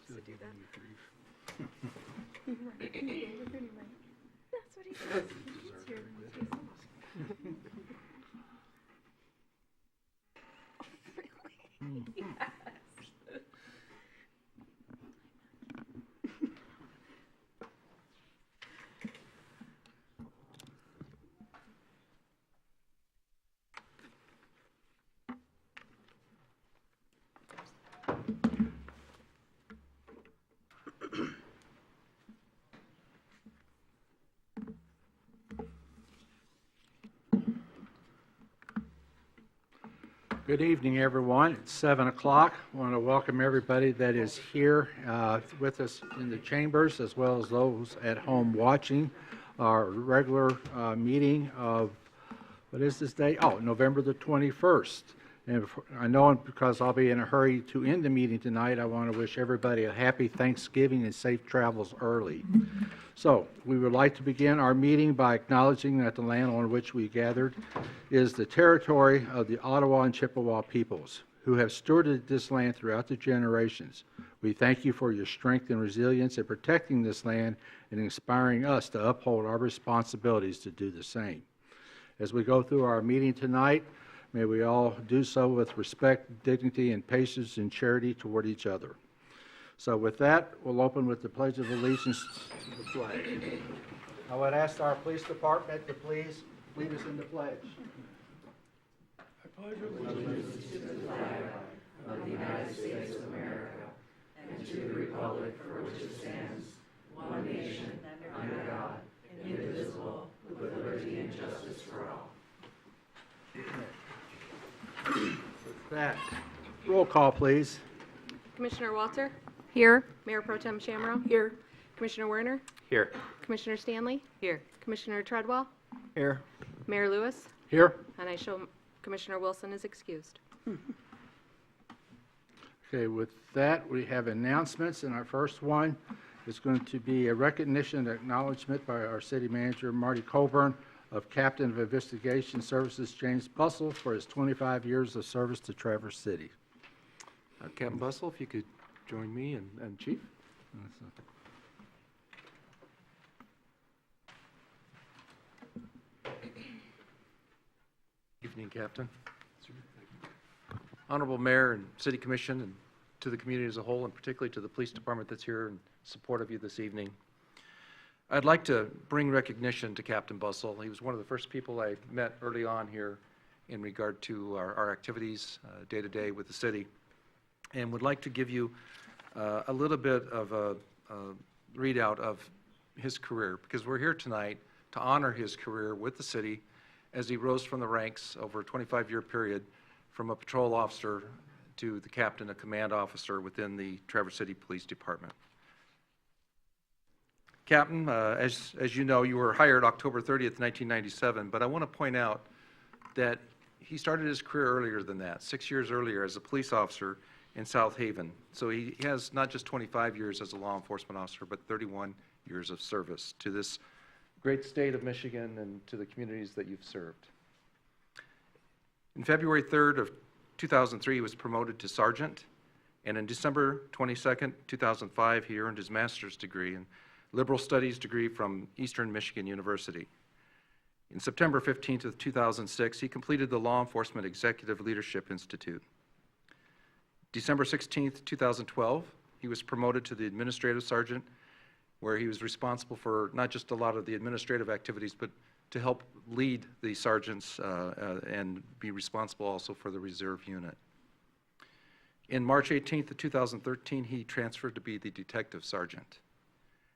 to do that. That's what he says. He's here. Really? Yes. Good evening, everyone. It's 7 o'clock. I want to welcome everybody that is here with us in the chambers, as well as those at home watching our regular meeting of, what is this day? Oh, November the 21st. And I know because I'll be in a hurry to end the meeting tonight, I want to wish everybody a happy Thanksgiving and safe travels early. So, we would like to begin our meeting by acknowledging that the land on which we gathered is the territory of the Ottawa and Chippewa peoples, who have stewarded this land throughout the generations. We thank you for your strength and resilience in protecting this land and inspiring us to uphold our responsibilities to do the same. As we go through our meeting tonight, may we all do so with respect, dignity, and patience and charity toward each other. So with that, we'll open with the Pledge of Allegiance to the flag. I would ask our police department to please lead us in the pledge. I pledge allegiance to the flag of the United States of America and to the republic for which it stands, one nation, under God, indivisible, with liberty and justice for all. With that, roll call, please. Commissioner Walter? Here. Mayor Pro Tem Shamrow? Here. Commissioner Werner? Here. Commissioner Stanley? Here. Commissioner Treadwell? Here. Mayor Lewis? Here. And I show Commissioner Wilson is excused. Okay, with that, we have announcements, and our first one is going to be a recognition and acknowledgement by our city manager, Marty Colburn, of Captain of Investigation Services James Bussell for his 25 years of service to Traverse City. Captain Bussell, if you could join me and Chief. Evening, Captain. Honorable Mayor and City Commission, and to the community as a whole, and particularly to the police department that's here in support of you this evening. I'd like to bring recognition to Captain Bussell. He was one of the first people I met early on here in regard to our activities day to day with the city, and would like to give you a little bit of a readout of his career, because we're here tonight to honor his career with the city as he rose from the ranks over a 25-year period from a patrol officer to the captain, a command officer within the Traverse City Police Department. Captain, as you know, you were hired October 30th, 1997, but I want to point out that he started his career earlier than that, 6 years earlier as a police officer in South Haven. So he has not just 25 years as a law enforcement officer, but 31 years of service to this great state of Michigan and to the communities that you've served. In February 3rd of 2003, he was promoted to sergeant, and in December 22nd, 2005, he earned his master's degree in liberal studies degree from Eastern Michigan University. In September 15th of 2006, he completed the Law Enforcement Executive Leadership Institute. December 16th, 2012, he was promoted to the administrative sergeant, where he was responsible for not just a lot of the administrative activities, but to help lead the sergeants and be responsible also for the reserve unit. In March 18th of 2013, he transferred to be the detective sergeant.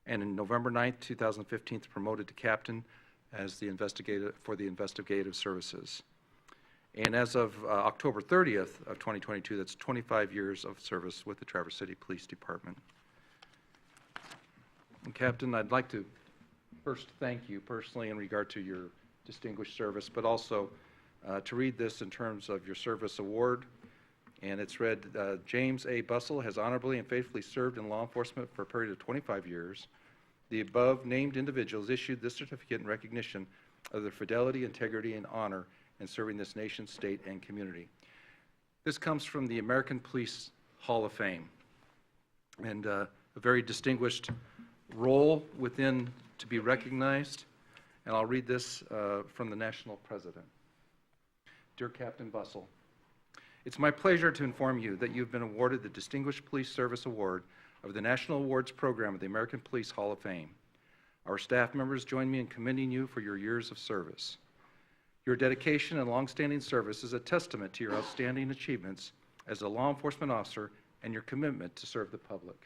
And in November 9th, 2015, promoted to captain as the investigative services. And as of October 30th of 2022, that's 25 years of service with the Traverse City Police Department. And Captain, I'd like to first thank you personally in regard to your distinguished service, but also to read this in terms of your service award. And it's read, James A. Bussell has honorably and faithfully served in law enforcement for a period of 25 years. The above named individuals issued this certificate in recognition of their fidelity, integrity, and honor in serving this nation, state, and community. This comes from the American Police Hall of Fame, and a very distinguished role within to be recognized. And I'll read this from the national president. Dear Captain Bussell, it's my pleasure to inform you that you've been awarded the Distinguished Police Service Award of the National Awards Program of the American Police Hall of Fame. Our staff members join me in commending you for your years of service. Your dedication and longstanding service is a testament to your outstanding achievements as a law enforcement officer and your commitment to serve the public.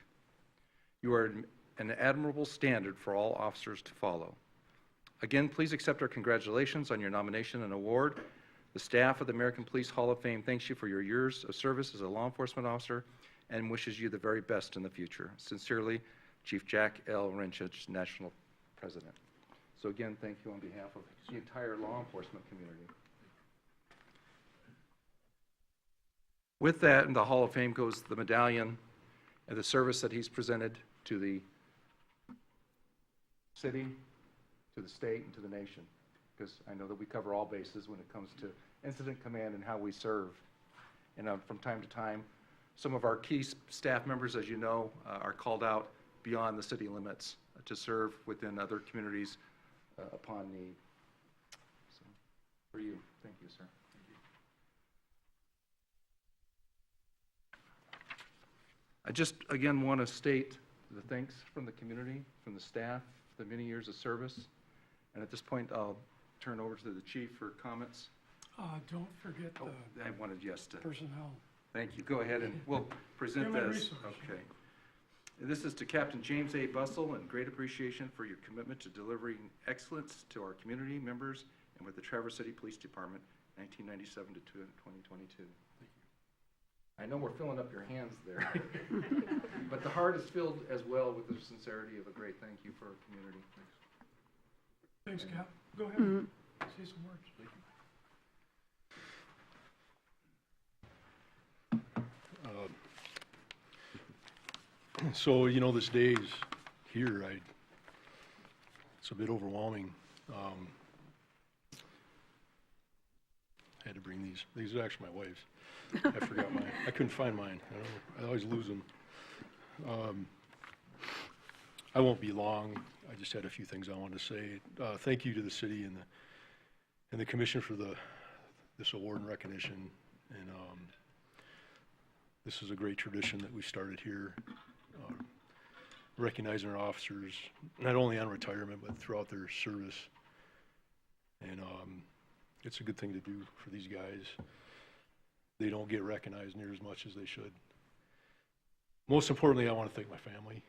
You are an admirable standard for all officers to follow. Again, please accept our congratulations on your nomination and award. The staff of the American Police Hall of Fame thanks you for your years of service as a law enforcement officer and wishes you the very best in the future. Sincerely, Chief Jack L. Rinchich, National President. So again, thank you on behalf of the entire law enforcement community. With that, in the Hall of Fame goes the medallion and the service that he's presented to the city, to the state, and to the nation, because I know that we cover all bases when it comes to incident command and how we serve. And from time to time, some of our key staff members, as you know, are called out beyond the city limits to serve within other communities upon need. So, for you, thank you, sir. Thank you. I just, again, want to state the thanks from the community, from the staff, the many years of service. And at this point, I'll turn over to the chief for comments. Don't forget Oh, the I wanted yes to. personnel. Thank you. Go ahead and we'll present Human this. resource. Okay. This is to Captain James A. Bussell, and great appreciation for your commitment to delivering excellence to our community members and with the Traverse City Police Department, 1997 to 2022. Thank you. I know we're filling up your hands there, but the heart is filled as well with the sincerity of a great thank you for our community. Thanks. Thanks, Cap. Go ahead. Say some words. So, you know, this day is here. It's a bit overwhelming. I had to bring these. These are actually my wife's. I forgot mine. I couldn't find mine. I always lose them. I won't be long. I just had a few things I wanted to say. Thank you to the city and the commission for this award and recognition. And this is a great tradition that we started here. Recognizing our officers, not only on retirement, but throughout their service. And it's a good thing to do for these guys. They don't get recognized near as much as they should. Most importantly, I want to thank my family.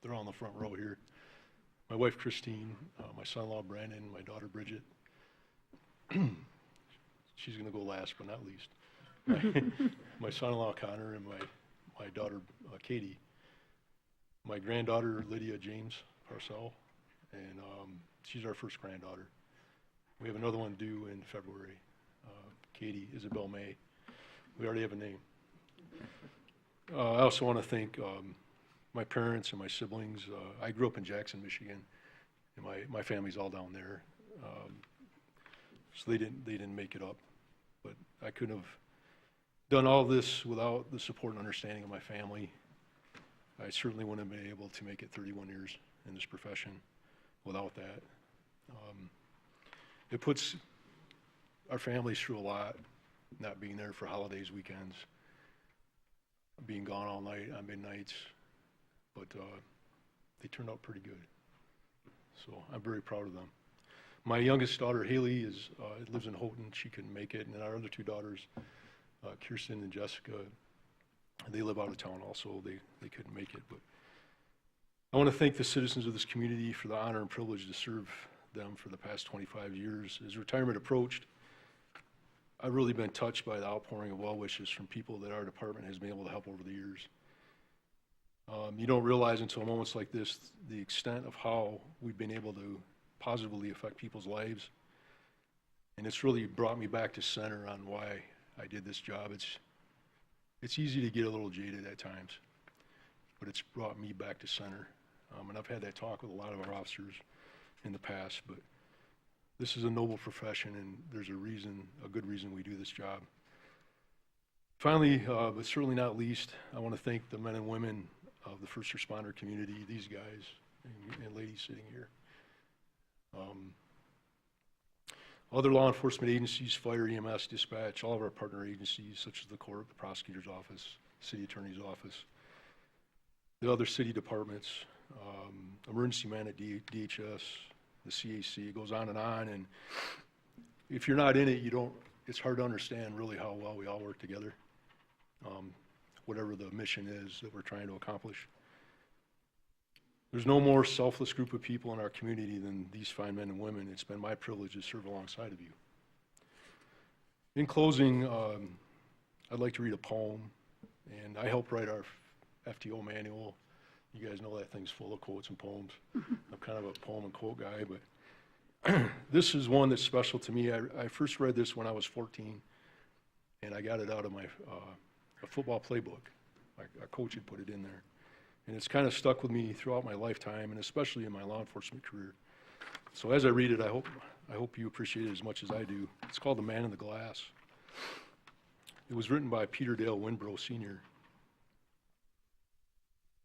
They're all in the front row here. My wife, Christine, my son-in-law, Brandon, my daughter, Bridget. She's going to go last, but not least. My son-in-law, Connor, and my daughter, Katie. My granddaughter, Lydia James Parcell, and she's our first granddaughter. We have another one due in February, Katie Isabel May. We already have a name. I also want to thank my parents and my siblings. I grew up in Jackson, Michigan, and my family's all down there. So they didn't make it up, but I couldn't have done all this without the support and understanding of my family. I certainly wouldn't have been able to make it 31 years in this profession without that. It puts our families through a lot, not being there for holidays, weekends, being gone all night on midnights, but they turned out pretty good. So I'm very proud of them. My youngest daughter, Haley, lives in Houghton. She couldn't make it. And our other two daughters, Kirsten and Jessica, they live out of town also. They couldn't make it. But I want to thank the citizens of this community for the honor and privilege to serve them for the past 25 years. As retirement approached, I've really been touched by the outpouring of well wishes from people that our department has been able to help over the years. You don't realize until moments like this the extent of how we've been able to positively affect people's lives. And it's really brought me back to center on why I did this job. It's easy to get a little jaded at times, but it's brought me back to center. And I've had that talk with a lot of our officers in the past, but this is a noble profession, and there's a good reason we do this job. Finally, but certainly not least, I want to thank the men and women of the first responder community, these guys and ladies sitting here. Other law enforcement agencies, fire, EMS, dispatch, all of our partner agencies, such as the court, the prosecutor's office, city attorney's office, the other city departments, emergency man at DHS, the CAC, it goes on, and if you're not in it, it's hard to understand really how well we all work together, whatever the mission is that we're trying to accomplish. There's no more selfless group of people in our community than these fine men and women. It's been my privilege to serve alongside of you. In closing, I'd like to read a poem, and I helped write our FTO manual. You guys know that thing's full of quotes and poems. I'm kind of a poem and quote guy, but this is one that's special to me. I first read this when I was 14, and I got it out of my a football playbook. Our coach had put it in there. And it's kind of stuck with me throughout my lifetime, and especially in my law enforcement career. So as I read it, I hope you appreciate it as much as I do. It's called The Man in the Glass. It was written by Peter Dale Winbrow, Sr.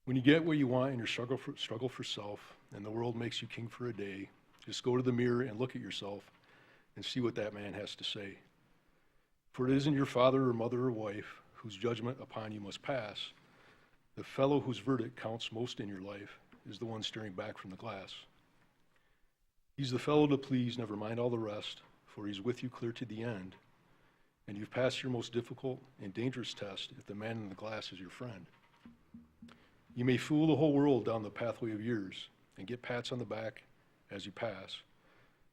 When you get what you want in your struggle for self, and the world makes you king for a day, just go to the mirror and look at yourself and see what that man has to say. For it isn't your father or mother or wife whose judgment upon you must pass. The fellow whose verdict counts most in your life is the one staring back from the glass. He's the fellow to please, never mind all the rest, for he's with you clear to the end, and you've passed your most difficult and dangerous test if the man in the glass is your friend. You may fool the whole world down the pathway of years and get pats on the back as you pass,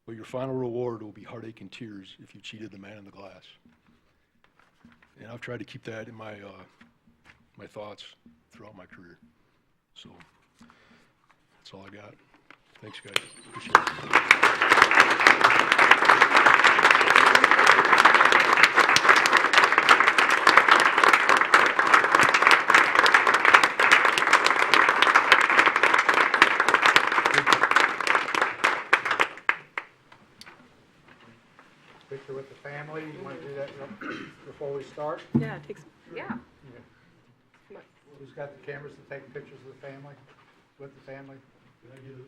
but your final reward will be heartache and tears if you cheated the man in the glass. And I've tried to keep that in my thoughts throughout my career. So that's all I got. Thanks, guys. Appreciate it. Picture with the family, you want to do that before we start? Yeah, it takes, yeah. Who's got the cameras to take pictures of the family, with the family? Oh, Andrea's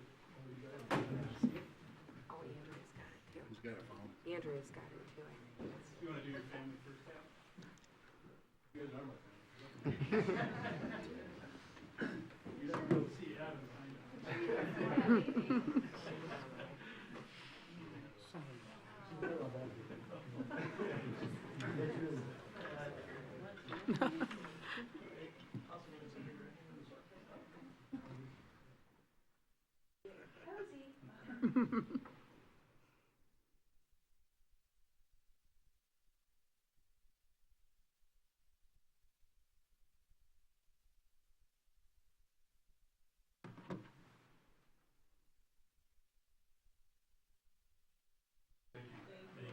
got it too. Who's got a phone? Andrea's got it too. You want to do your family first? You guys are my family. You should be able to see Adam behind you.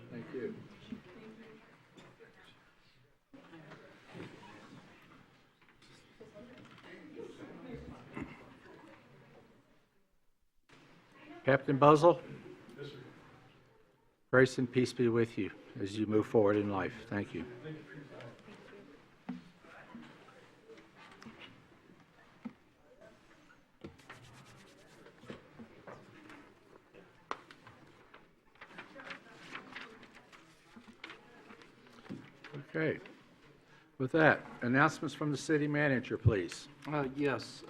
Thank you. Captain Buzzle? Yes, sir. Grace and peace be with you as you move forward in life. Thank you. Okay. With that, announcements from the city manager, please. Yes.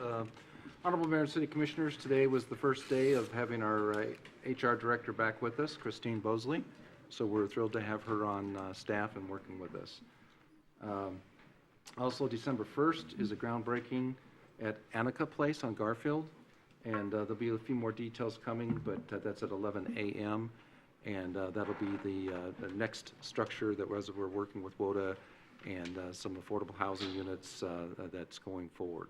Honorable Mayor and City Commissioners, today was the first day of having our HR Director back with us, Christine Bosley. So we're thrilled to have her on staff and working with us. Also, December 1st is a groundbreaking at Annika Place on Garfield. And there'll be a few more details coming, but that's at 11 a.m. And that'll be the next structure that we're working with WODA and some affordable housing units that's going forward.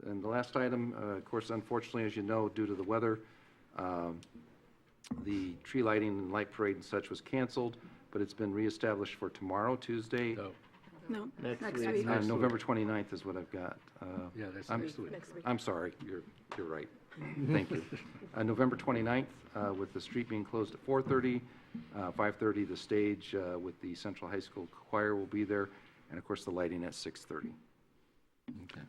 And the last item, of course, unfortunately, as you know, due to the weather, the tree lighting and light parade and such was canceled, but it's been reestablished for tomorrow, Tuesday. No, next week. week. November 29th is what I've got. Yeah, that's I'm- next week. Next week. I'm sorry, you're right. Thank you. November 29th, with the street being closed at 4:30, 5:30 the stage with the Central High School Choir will be there, and of course, the lighting at 6:30. Okay.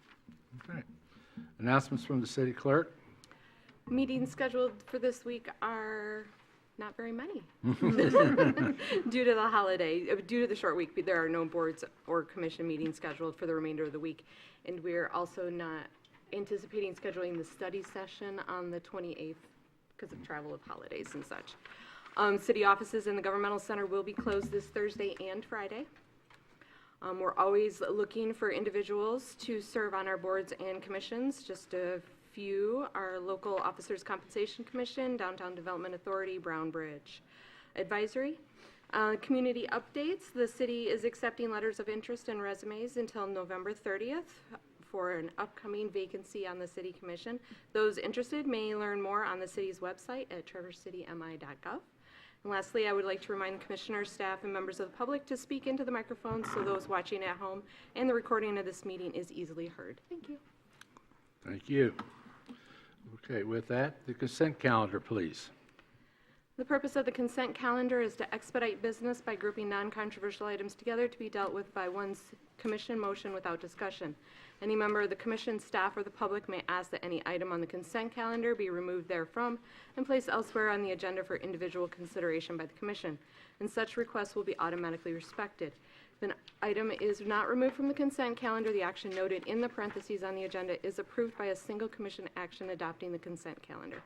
Announcements from the city clerk. Meetings scheduled for this week are not very many. Due to the holiday, due to the short week, there are no boards or commission meetings scheduled for the remainder of the week. And we're also not anticipating scheduling the study session on the 28th because of travel of holidays and such. City offices in the governmental center will be closed this Thursday and Friday. We're always looking for individuals to serve on our boards and commissions. Just a few: our local Officers Compensation Commission, Downtown Development Authority, Brown Bridge Advisory. Community updates: the city is accepting letters of interest and resumes until November 30th for an upcoming vacancy on the City Commission. Those interested may learn more on the city's website at traversitymi.gov. And lastly, I would like to remind commissioners, staff, and members of the public to speak into the microphone so those watching at home and the recording of this meeting is easily heard. Thank you. Thank you. Okay, with that, the consent calendar, please. The purpose of the consent calendar is to expedite business by grouping non-controversial items together to be dealt with by one commission motion without discussion. Any member of the commission, staff, or the public may ask that any item on the consent calendar be removed therefrom and placed elsewhere on the agenda for individual consideration by the commission, and such requests will be automatically respected. If an item is not removed from the consent calendar, the action noted in the parentheses on the agenda is approved by a single commission action adopting the consent calendar.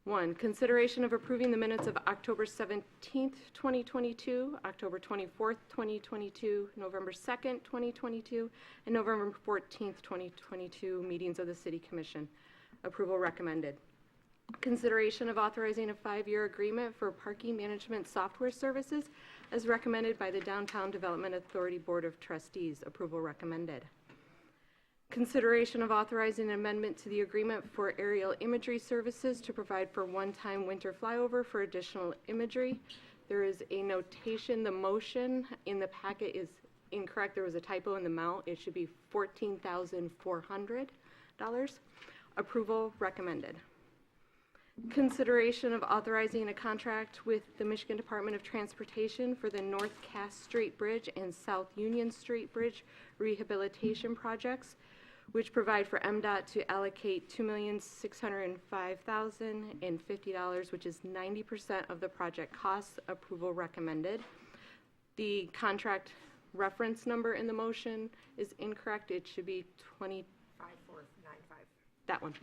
1, consideration of approving the minutes of October 17th, 2022, October 24th, 2022, November 2nd, 2022, and November 14th, 2022 meetings of the City Commission. Approval recommended. Consideration of authorizing a 5-year agreement for parking management software services as recommended by the Downtown Development Authority Board of Trustees. Approval recommended. Consideration of authorizing an amendment to the agreement for aerial imagery services to provide for one-time winter flyover for additional imagery. There is a notation. The motion in the packet is incorrect. There was a typo in the amount. It should be $14,400. Approval recommended. Consideration of authorizing a contract with the Michigan Department of Transportation for the North Cass Street Bridge and South Union Street Bridge rehabilitation projects, which provide for MDOT to allocate $2,605,050, which is 90% of the project costs. Approval recommended. The contract reference number in the motion is incorrect. It should be 5495. that one.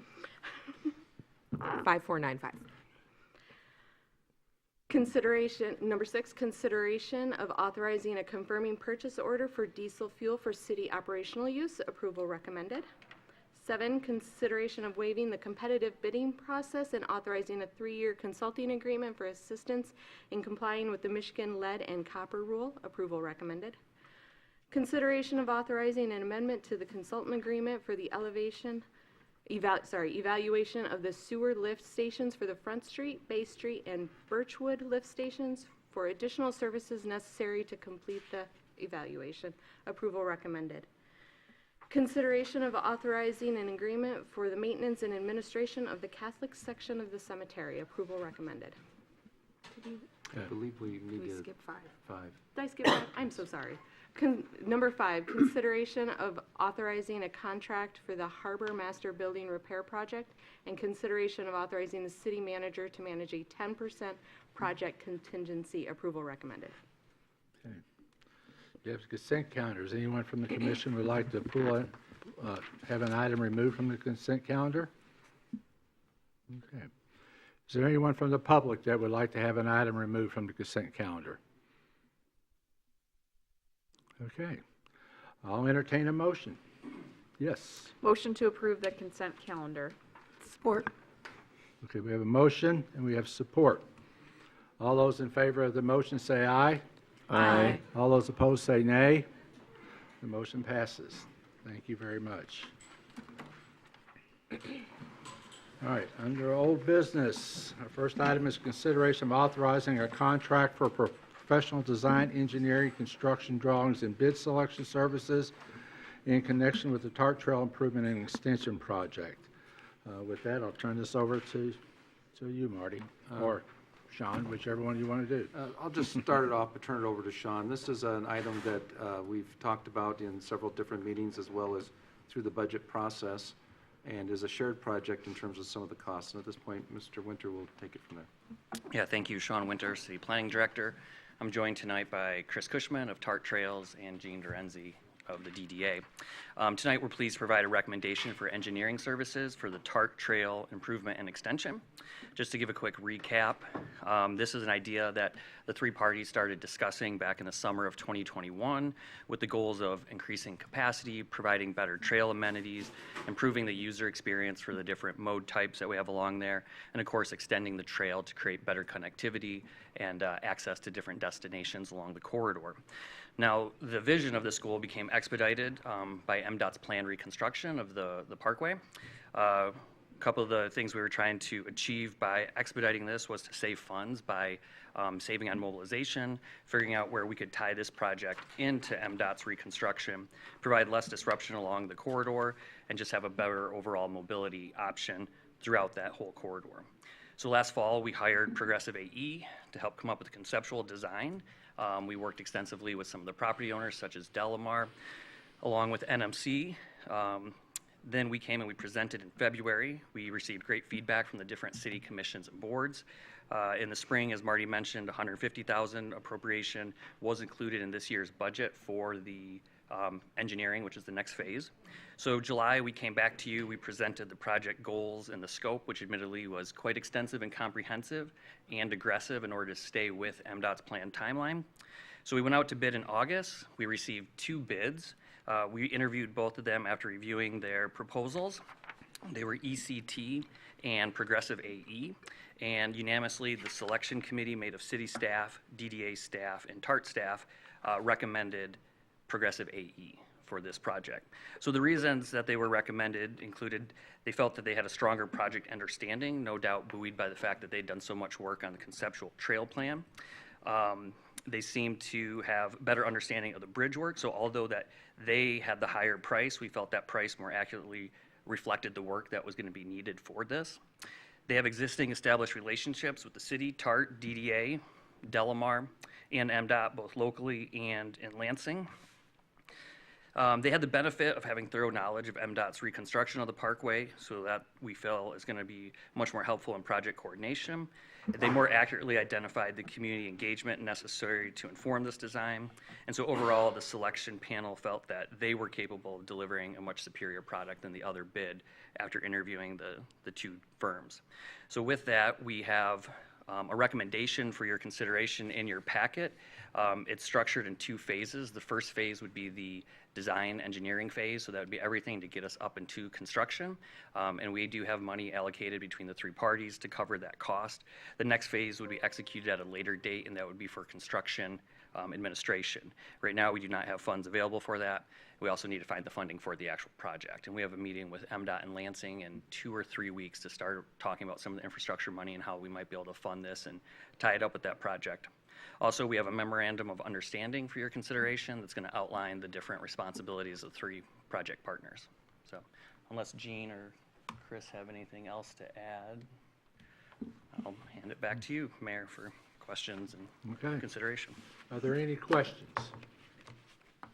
5495. Consideration, number 6, consideration of authorizing a confirming purchase order for diesel fuel for city operational use. Approval recommended. 7, consideration of waiving the competitive bidding process and authorizing a 3-year consulting agreement for assistance in complying with the Michigan Lead and Copper Rule. Approval recommended. Consideration of authorizing an amendment to the consultant agreement for the evaluation of the sewer lift stations for the Front Street, Bay Street, and Birchwood lift stations for additional services necessary to complete the evaluation. Approval recommended. Consideration of authorizing an agreement for the maintenance and administration of the Catholic section of the cemetery. Approval recommended. I believe we Did need we to skip 5? 5. Did I skip that? I'm so sorry. Number 5, consideration of authorizing a contract for the Harbor Master Building Repair Project and consideration of authorizing the city manager to manage a 10% project contingency. Approval recommended. Okay. You have consent calendars. Anyone from the commission would like to have an item removed from the consent calendar? Okay. Is there anyone from the public that would like to have an item removed from the consent calendar? Okay. I'll entertain a motion. Yes. Motion to approve the consent calendar. Support. Okay, we have a motion and we have support. All those in favor of the motion say aye. Aye. All those opposed say nay. The motion passes. Thank you very much. All right, under old business, our first item is consideration of authorizing a contract for professional design, engineering, construction drawings, and bid selection services in connection with the Tart Trail Improvement and Extension Project. With that, I'll turn this over to you, Marty, or Sean, whichever one you want to do. I'll just start it off, but turn it over to Sean. This is an item that we've talked about in several different meetings as well as through the budget process, and is a shared project in terms of some of the costs. And at this point, Mr. Winter will take it from there. Yeah, thank you, Sean Winter, City Planning Director. I'm joined tonight by Chris Cushman of TART Trails and Gene Dorenzi of the DDA. Tonight, we're pleased to provide a recommendation for engineering services for the TART Trail Improvement and Extension. Just to give a quick recap, this is an idea that the three parties started discussing back in the summer of 2021 with the goals of increasing capacity, providing better trail amenities, improving the user experience for the different mode types that we have along there, and of course, extending the trail to create better connectivity and access to different destinations along the corridor. Now, the vision of this goal became expedited by MDOT's planned reconstruction of the parkway. A couple of the things we were trying to achieve by expediting this was to save funds by saving on mobilization, figuring out where we could tie this project into MDOT's reconstruction, provide less disruption along the corridor, and just have a better overall mobility option throughout that whole corridor. So last fall, we hired Progressive AE to help come up with a conceptual design. We worked extensively with some of the property owners, such as Delamar, along with NMC. Then we came and we presented in February. We received great feedback from the different city commissions and boards. In the spring, as Marty mentioned, $150,000 appropriation was included in this year's budget for the engineering, which is the next phase. So July, we came back to you, we presented the project goals and the scope, which admittedly was quite extensive and comprehensive and aggressive in order to stay with MDOT's planned timeline. So we went out to bid in August. We received 2 bids. We interviewed both of them after reviewing their proposals. They were ECT and Progressive AE, and unanimously, the selection committee made of city staff, DDA staff, and TART staff recommended Progressive AE for this project. So the reasons that they were recommended included they felt that they had a stronger project understanding, no doubt buoyed by the fact that they'd done so much work on the conceptual trail plan. They seemed to have better understanding of the bridge work, so although that they had the higher price, we felt that price more accurately reflected the work that was going to be needed for this. They have existing established relationships with the city, TART, DDA, Delamar, and MDOT, both locally and in Lansing. They had the benefit of having thorough knowledge of MDOT's reconstruction of the parkway, so that we feel is going to be much more helpful in project coordination. They more accurately identified the community engagement necessary to inform this design. And so overall, the selection panel felt that they were capable of delivering a much superior product than the other bid after interviewing the 2 firms. So with that, we have a recommendation for your consideration in your packet. It's structured in 2 phases. The first phase would be the design engineering phase, so that would be everything to get us up into construction. And we do have money allocated between the 3 parties to cover that cost. The next phase would be executed at a later date, and that would be for construction administration. Right now, we do not have funds available for that. We also need to find the funding for the actual project. And we have a meeting with MDOT and Lansing in 2 or 3 weeks to start talking about some of the infrastructure money and how we might be able to fund this and tie it up with that project. Also, we have a memorandum of understanding for your consideration that's going to outline the different responsibilities of 3 project partners. So unless Gene or Chris have anything else to add, I'll hand it back to you, Mayor, for questions and Okay. consideration. Are there any questions? I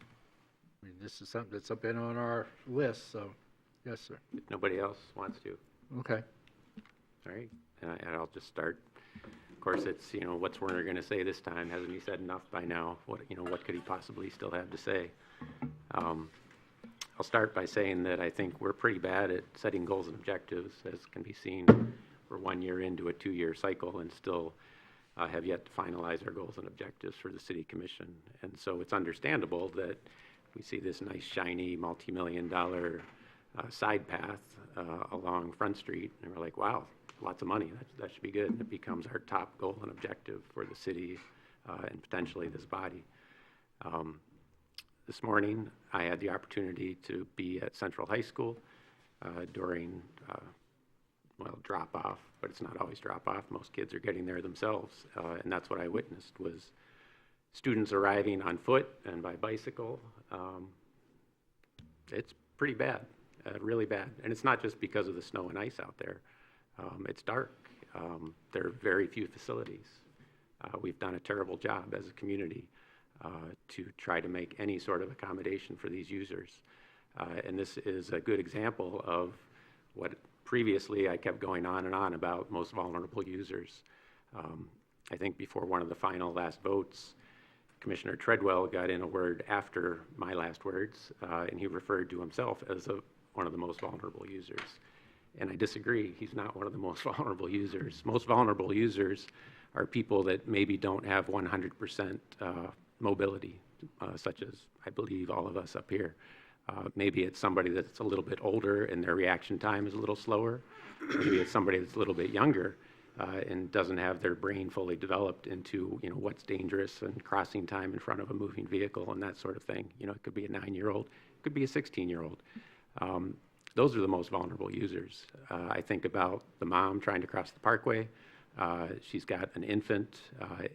mean, this is something that's been on our list, so, yes, sir. If nobody else wants to, Okay. all right, and I'll just start. Of course, it's, what's Werner going to say this time? Hasn't he said enough by now? What could he possibly still have to say? I'll start by saying that I think we're pretty bad at setting goals and objectives, as can be seen. We're 1 year into a 2-year cycle and still have yet to finalize our goals and objectives for the city commission. And so it's understandable that we see this nice, shiny, multi-million-dollar side path along Front Street, and we're like, wow, lots of money. That should be good. And it becomes our top goal and objective for the city and potentially this body. This morning, I had the opportunity to be at Central High School during, drop-off, but it's not always drop-off. Most kids are getting there themselves, and that's what I witnessed was students arriving on foot and by bicycle. It's pretty bad, really bad. And it's not just because of the snow and ice out there. It's dark, There are very few facilities. We've done a terrible job as a community to try to make any sort of accommodation for these users. And this is a good example of what previously I kept going on and on about most vulnerable users. I think before one of the final last votes, Commissioner Treadwell got in a word after my last words, and he referred to himself as one of the most vulnerable users. And I disagree. He's not one of the most vulnerable users. Most vulnerable users are people that maybe don't have 100% mobility, such as I believe all of us up here. Maybe it's somebody that's a little bit older and their reaction time is a little slower. Maybe it's somebody that's a little bit younger and doesn't have their brain fully developed into, what's dangerous and crossing time in front of a moving vehicle and that sort of thing. It could be a 9-year-old, it could be a 16-year-old. Those are the most vulnerable users. I think about the mom trying to cross the parkway. She's got an infant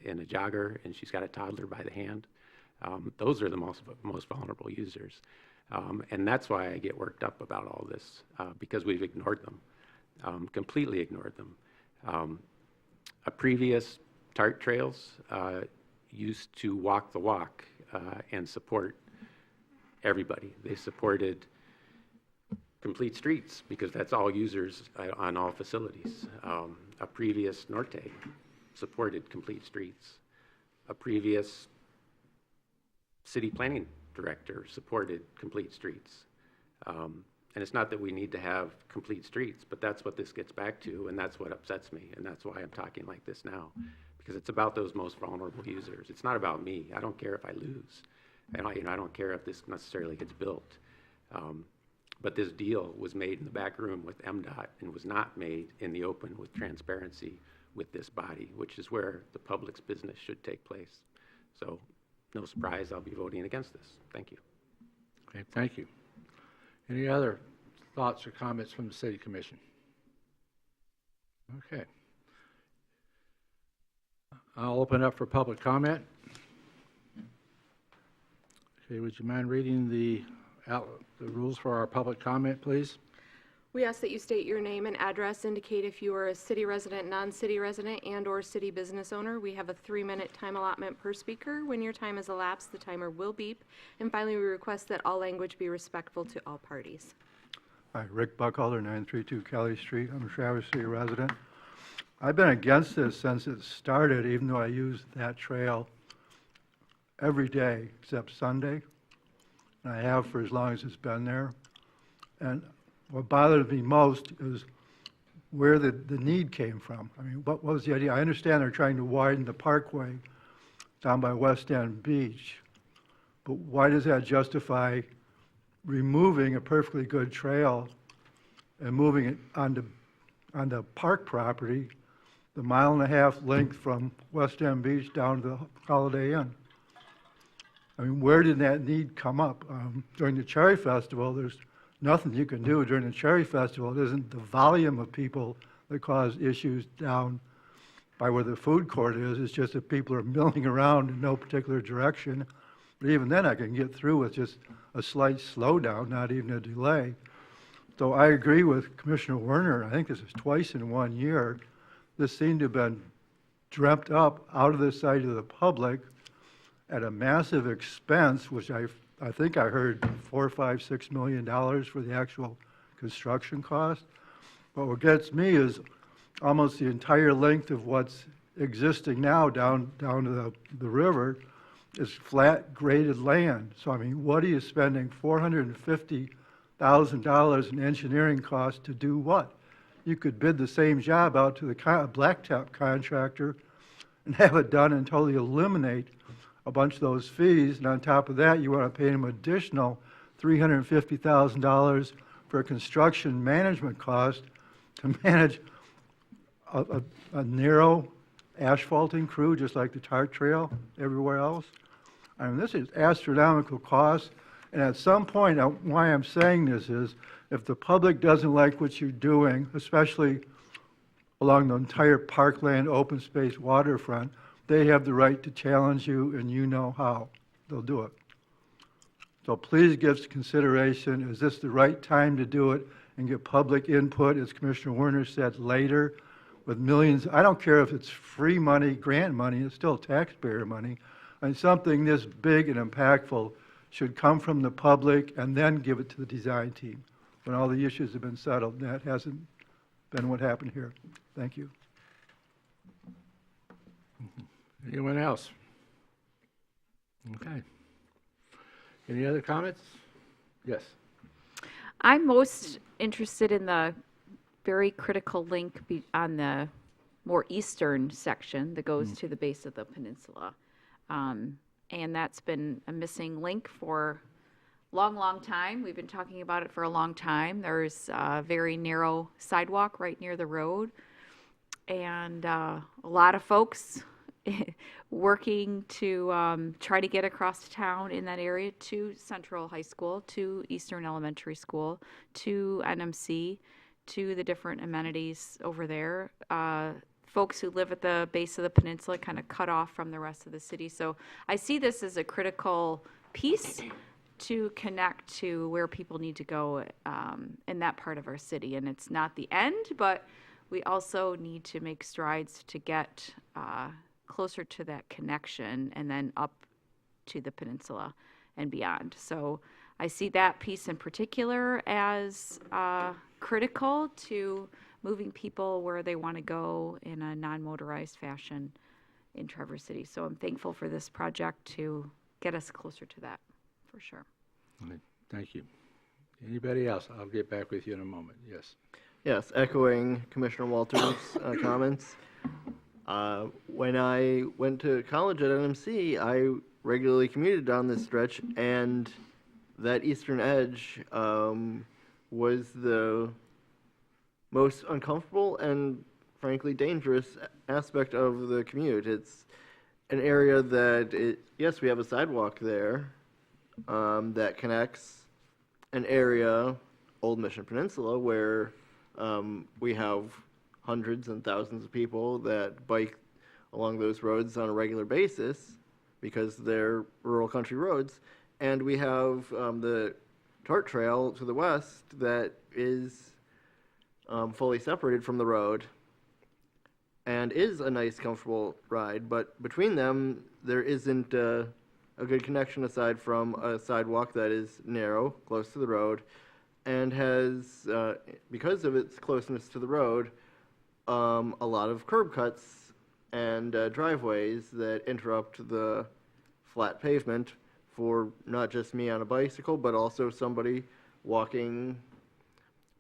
in a jogger, and she's got a toddler by the hand. Those are the most vulnerable users. And that's why I get worked up about all this, because we've ignored them, completely ignored them. A previous TART Trails used to walk the walk and support everybody. They supported complete streets because that's all users on all facilities. A previous Norte supported complete streets. A previous city planning director supported complete streets. And it's not that we need to have complete streets, but that's what this gets back to, and that's what upsets me, and that's why I'm talking like this now, because it's about those most vulnerable users. It's not about me. I don't care if I lose, and I don't care if this necessarily gets built. But this deal was made in the back room with MDOT and was not made in the open with transparency with this body, which is where the public's business should take place. So, no surprise, I'll be voting against this. Thank you. Okay, thank you. Any other thoughts or comments from the City Commission? Okay. I'll open up for public comment. Okay, would you mind reading the rules for our public comment, please? We ask that you state your name and address, indicate if you are a city resident, non-city resident, and/or city business owner. We have a 3-minute time allotment per speaker. When your time has elapsed, the timer will beep. And finally, we request that all language be respectful to all parties. Hi, Rick Buckhalter, 932 Kelly Street. I'm a Traverse City resident. I've been against this since it started, even though I use that trail every day except Sunday. And I have for as long as it's been there. And what bothers me most is where the need came from. I mean, what was the idea? I understand they're trying to widen the parkway down by West End Beach, but why does that justify removing a perfectly good trail and moving it onto park property, the 1.5 mile length from West End Beach down to the Holiday Inn? I mean, where did that need come up? During the Cherry Festival, there's nothing you can do during the Cherry Festival. It isn't the volume of people that cause issues down by where the food court is. It's just that people are milling around in no particular direction. But even then, I can get through with just a slight slowdown, not even a delay. So I agree with Commissioner Werner. I think this is twice in 1 year. This seemed to have been dreamt up out of the sight of the public at a massive expense, which I think I heard $4, $5, $6 million for the actual construction cost. But what gets me is almost the entire length of what's existing now down to the river is flat graded land. So I mean, what are you spending $450,000 in engineering costs to do what? You could bid the same job out to the blacktop contractor and have it done and totally eliminate a bunch of those fees, and on top of that, you want to pay them additional $350,000 for a construction management cost to manage a narrow asphalting crew, just like the TART Trail everywhere else. I mean, this is astronomical cost, and at some point, why I'm saying this is, if the public doesn't like what you're doing, especially along the entire parkland, open space, waterfront, they have the right to challenge you, and you know how. They'll do it. So please give consideration. Is this the right time to do it and get public input, as Commissioner Werner said, later, with millions. I don't care if it's free money, grant money, it's still taxpayer money. And something this big and impactful should come from the public and then give it to the design team when all the issues have been settled. That hasn't been what happened here. Thank you. Anyone else? Okay. Any other comments? Yes. I'm most interested in the very critical link on the more eastern section that goes to the base of the peninsula. And that's been a missing link for a long, long time. We've been talking about it for a long time. There's a very narrow sidewalk right near the road. And a lot of folks working to try to get across town in that area to Central High School, to Eastern Elementary School, to NMC, to the different amenities over there. Folks who live at the base of the peninsula kind of cut off from the rest of the city. So I see this as a critical piece to connect to where people need to go in that part of our city. And it's not the end, but we also need to make strides to get closer to that connection and then up to the peninsula and beyond. So I see that piece in particular as critical to moving people where they want to go in a non-motorized fashion in Traverse City. So I'm thankful for this project to get us closer to that, for sure. Okay, thank you. Anybody else? I'll get back with you in a moment. Yes. Yes, echoing Commissioner Walters' comments. When I went to college at NMC, I regularly commuted down this stretch, and that eastern edge was the most uncomfortable and frankly dangerous aspect of the commute. It's an area that, yes, we have a sidewalk there that connects an area, Old Mission Peninsula, where we have hundreds and thousands of people that bike along those roads on a regular basis because they're rural country roads. And we have the Tart Trail to the west that is fully separated from the road and is a nice, comfortable ride. But between them, there isn't a good connection aside from a sidewalk that is narrow, close to the road, and has, because of its closeness to the road, a lot of curb cuts and driveways that interrupt the flat pavement for not just me on a bicycle, but also somebody walking,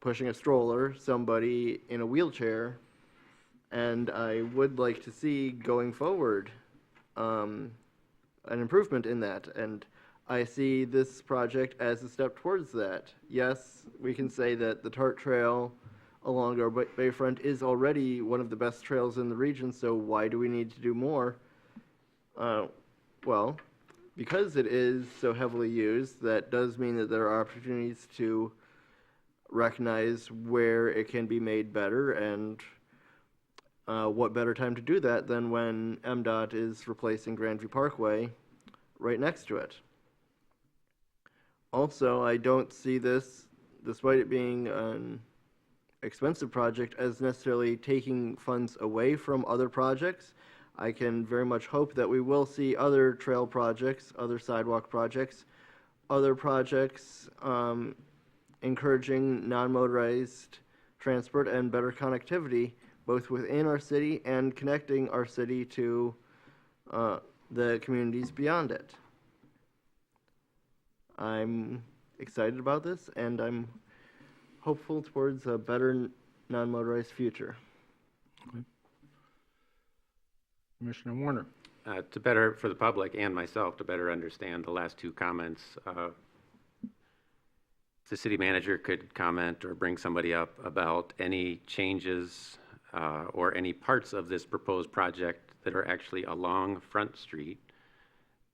pushing a stroller, somebody in a wheelchair. And I would like to see, going forward, an improvement in that. And I see this project as a step towards that. Yes, we can say that the Tart Trail along our bayfront is already one of the best trails in the region, so why do we need to do more? Well, because it is so heavily used, that does mean that there are opportunities to recognize where it can be made better, and what better time to do that than when MDOT is replacing Grandview Parkway right next to it. Also, I don't see this, despite it being an expensive project, as necessarily taking funds away from other projects. I can very much hope that we will see other trail projects, other sidewalk projects, other projects encouraging non-motorized transport and better connectivity, both within our city and connecting our city to the communities beyond it. I'm excited about this, and I'm hopeful towards a better non-motorized future. Okay. Commissioner Warner. To better, for the public and myself, to better understand the last two comments, the city manager could comment or bring somebody up about any changes or any parts of this proposed project that are actually along Front Street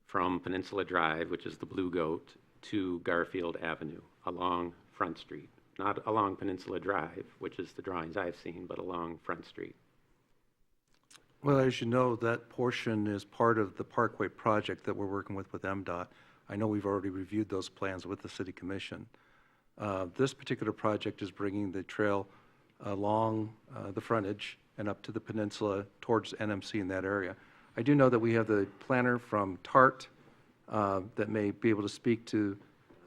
from Peninsula Drive, which is the Blue Goat, to Garfield Avenue, along Front Street. Not along Peninsula Drive, which is the drawings I've seen, but along Front Street. Well, as you know, that portion is part of the Parkway project that we're working with MDOT. I know we've already reviewed those plans with the City Commission. This particular project is bringing the trail along the frontage and up to the peninsula towards NMC in that area. I do know that we have the planner from TART that may be able to speak to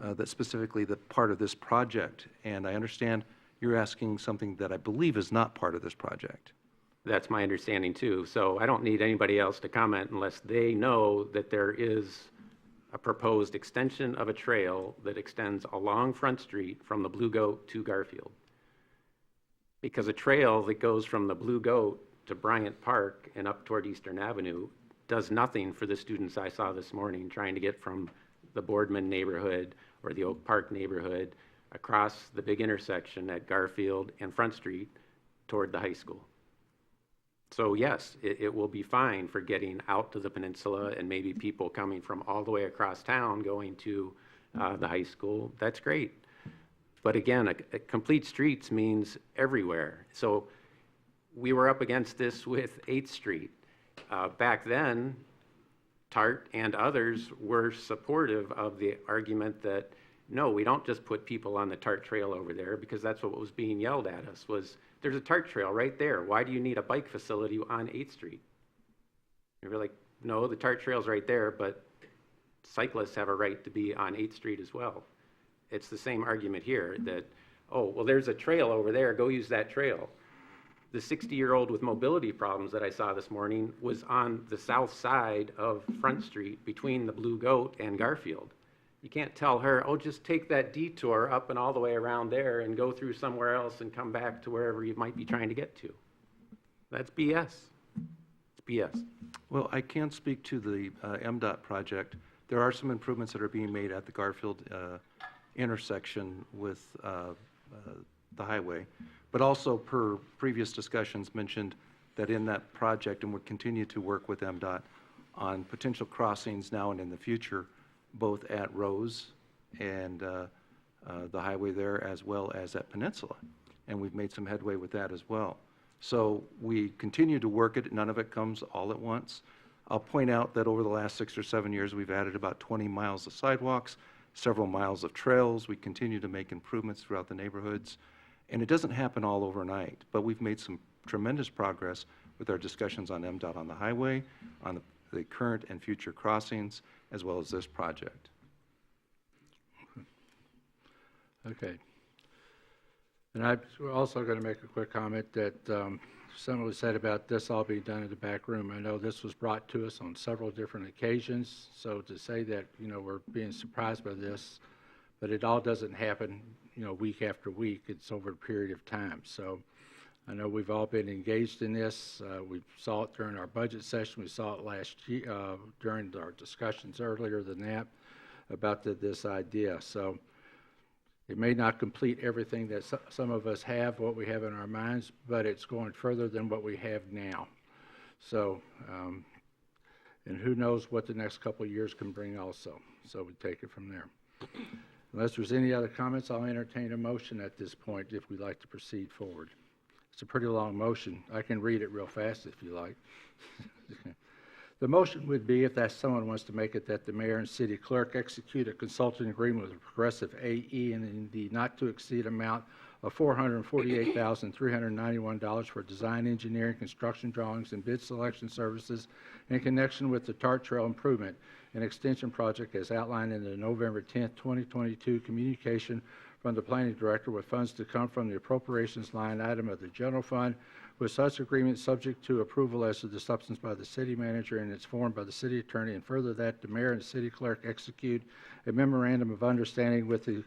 that specifically the part of this project. And I understand you're asking something that I believe is not part of this project. That's my understanding too. So I don't need anybody else to comment unless they know that there is a proposed extension of a trail that extends along Front Street from the Blue Goat to Garfield. Because a trail that goes from the Blue Goat to Bryant Park and up toward Eastern Avenue does nothing for the students I saw this morning trying to get from the Boardman neighborhood or the Oak Park neighborhood across the big intersection at Garfield and Front Street toward the high school. So yes, it will be fine for getting out to the peninsula and maybe people coming from all the way across town going to the high school. That's great. But again, a complete streets means everywhere. So we were up against this with 8th Street. Back then, TART and others were supportive of the argument that, no, we don't just put people on the TART trail over there, because that's what was being yelled at us was, there's a TART trail right there. Why do you need a bike facility on 8th Street? And we're like, no, the TART trail's right there, but cyclists have a right to be on 8th Street as well. It's the same argument here that, oh, well, there's a trail over there, go use that trail. The 60-year-old with mobility problems that I saw this morning was on the south side of Front Street between the Blue Goat and Garfield. You can't tell her, oh, just take that detour up and all the way around there and go through somewhere else and come back to wherever you might be trying to get to. That's BS. It's BS. Well, I can speak to the MDOT project. There are some improvements that are being made at the Garfield intersection with the highway, but also per previous discussions mentioned that in that project, and would continue to work with MDOT on potential crossings now and in the future, both at Rose and the highway there, as well as at Peninsula. And we've made some headway with that as well. So we continue to work it. None of it comes all at once. I'll point out that over the last 6 or 7 years, we've added about 20 miles of sidewalks, several miles of trails. We continue to make improvements throughout the neighborhoods. And it doesn't happen all overnight, but we've made some tremendous progress with our discussions on MDOT on the highway, on the current and future crossings, as well as this project. Okay. And I'm also going to make a quick comment that someone was said about this all being done in the back room. I know this was brought to us on several different occasions, so to say that, you know, we're being surprised by this, but it all doesn't happen, you know, week after week. It's over a period of time. So I know we've all been engaged in this. We saw it during our budget session. We saw it last year during our discussions earlier than that about this idea. So it may not complete everything that some of us have, what we have in our minds, but it's going further than what we have now. So, and who knows what the next couple of years can bring also. So we take it from there. Unless there's any other comments, I'll entertain a motion at this point if we'd like to proceed forward. It's a pretty long motion. I can read it real fast if you like. The motion would be, if that someone wants to make it, that the mayor and city clerk execute a consulting agreement with Progressive AE in the not-to-exceed amount of $448,391 for design, engineering, construction drawings, and bid selection services in connection with the TART Trail Improvement and Extension Project as outlined in the November 10, 2022 communication from the planning director, with funds to come from the appropriations line item of the general fund, with such agreement subject to approval as to the substance by the city manager and its form by the city attorney, and further that the mayor and city clerk execute a memorandum of understanding with the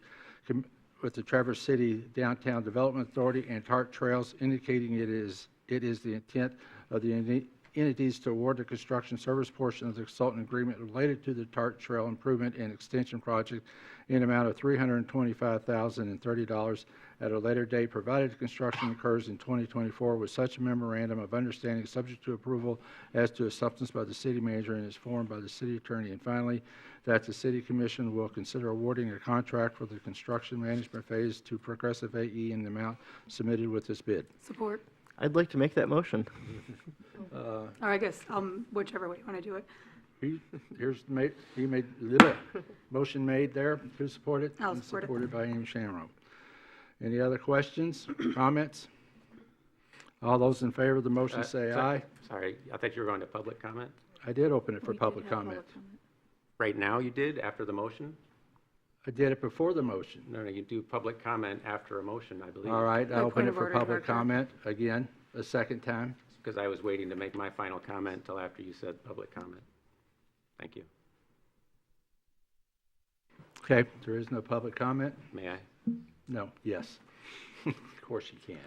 Traverse City Downtown Development Authority and TART Trails, indicating it is the intent of the entities to award the construction service portion of the consultant agreement related to the TART Trail Improvement and Extension Project in an amount of $325,030 at a later date, provided the construction occurs in 2024, with such a memorandum of understanding subject to approval as to a substance by the city manager and is formed by the city attorney. And finally, that the city commission will consider awarding a contract for the construction management phase to Progressive AE in the amount submitted with this bid. Support. I'd like to make that motion. Or I guess, whichever way you want to do it. Motion made there. Who supported? I'll support it. Supported by Amy Shamrock. Any other questions, comments? All those in favor of the motion say aye. Sorry, I thought you were going to public comment. I did open it for We did public have comment. Right now you did, after the motion? I did it before the motion. No, you do public comment after a motion, I believe. All right, I Like open point it of for order, public Director. comment again, a second time. Because I was waiting to make my final comment until after you said public comment. Thank you. Okay, there is no public comment? May I? No, yes. Of course you can.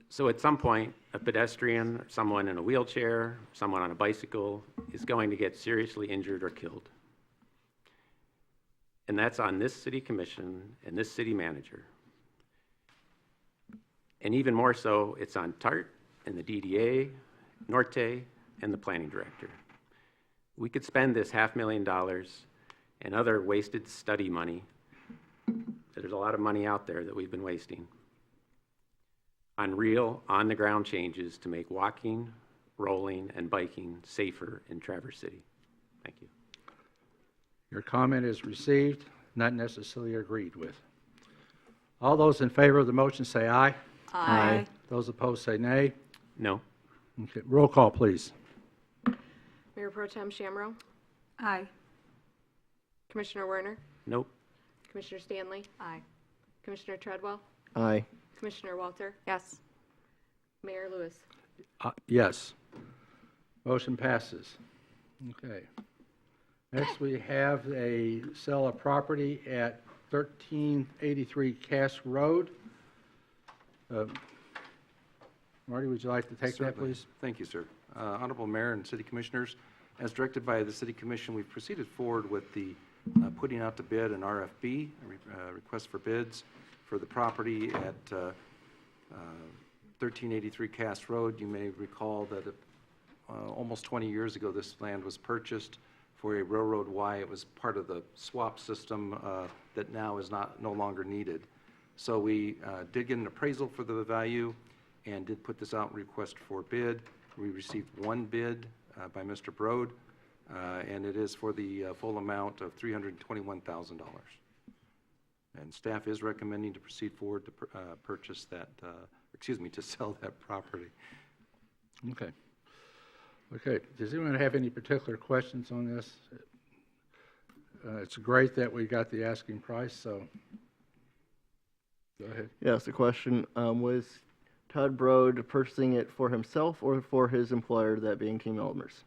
So at some point, a pedestrian, someone in a wheelchair, someone on a bicycle is going to get seriously injured or killed. And that's on this city commission and this city manager. And even more so, it's on TART and the DDA, Norte, and the planning director. We could spend this $500,000 and other wasted study money. There's a lot of money out there that we've been wasting on real, on-the-ground changes to make walking, rolling, and biking safer in Traverse City. Thank you. Your comment is received, not necessarily agreed with. All those in favor of the motion say aye. Aye. Those opposed say nay. No? Okay, roll call, please. Mayor Pro Tem Shamro? Aye. Commissioner Werner? Nope. Commissioner Stanley? Aye. Commissioner Treadwell? Aye. Commissioner Walter? Yes. Mayor Lewis? Yes. Motion passes. Okay. Next, we have a sale of property at 1383 Cass Road. Marty, would you like to take that, Certainly. please? Thank you, sir. Honorable Mayor and City Commissioners, as directed by the City Commission, we've proceeded forward with the putting out to bid an RFB, request for bids, for the property at 1383 Cass Road. You may recall that almost 20 years ago, this land was purchased for a railroad Y. It was part of the swap system that now is no longer needed. So we did get an appraisal for the value and did put this out in request for bid. We received one bid by Mr. Broad, and it is for the full amount of $321,000. And staff is recommending to proceed forward to purchase that, to sell that property. Okay. Okay, does anyone have any particular questions on this? It's great that we got the asking price, so go ahead. Yes, the question was Todd Broad purchasing it for himself or for his employer, that being Team Elmers?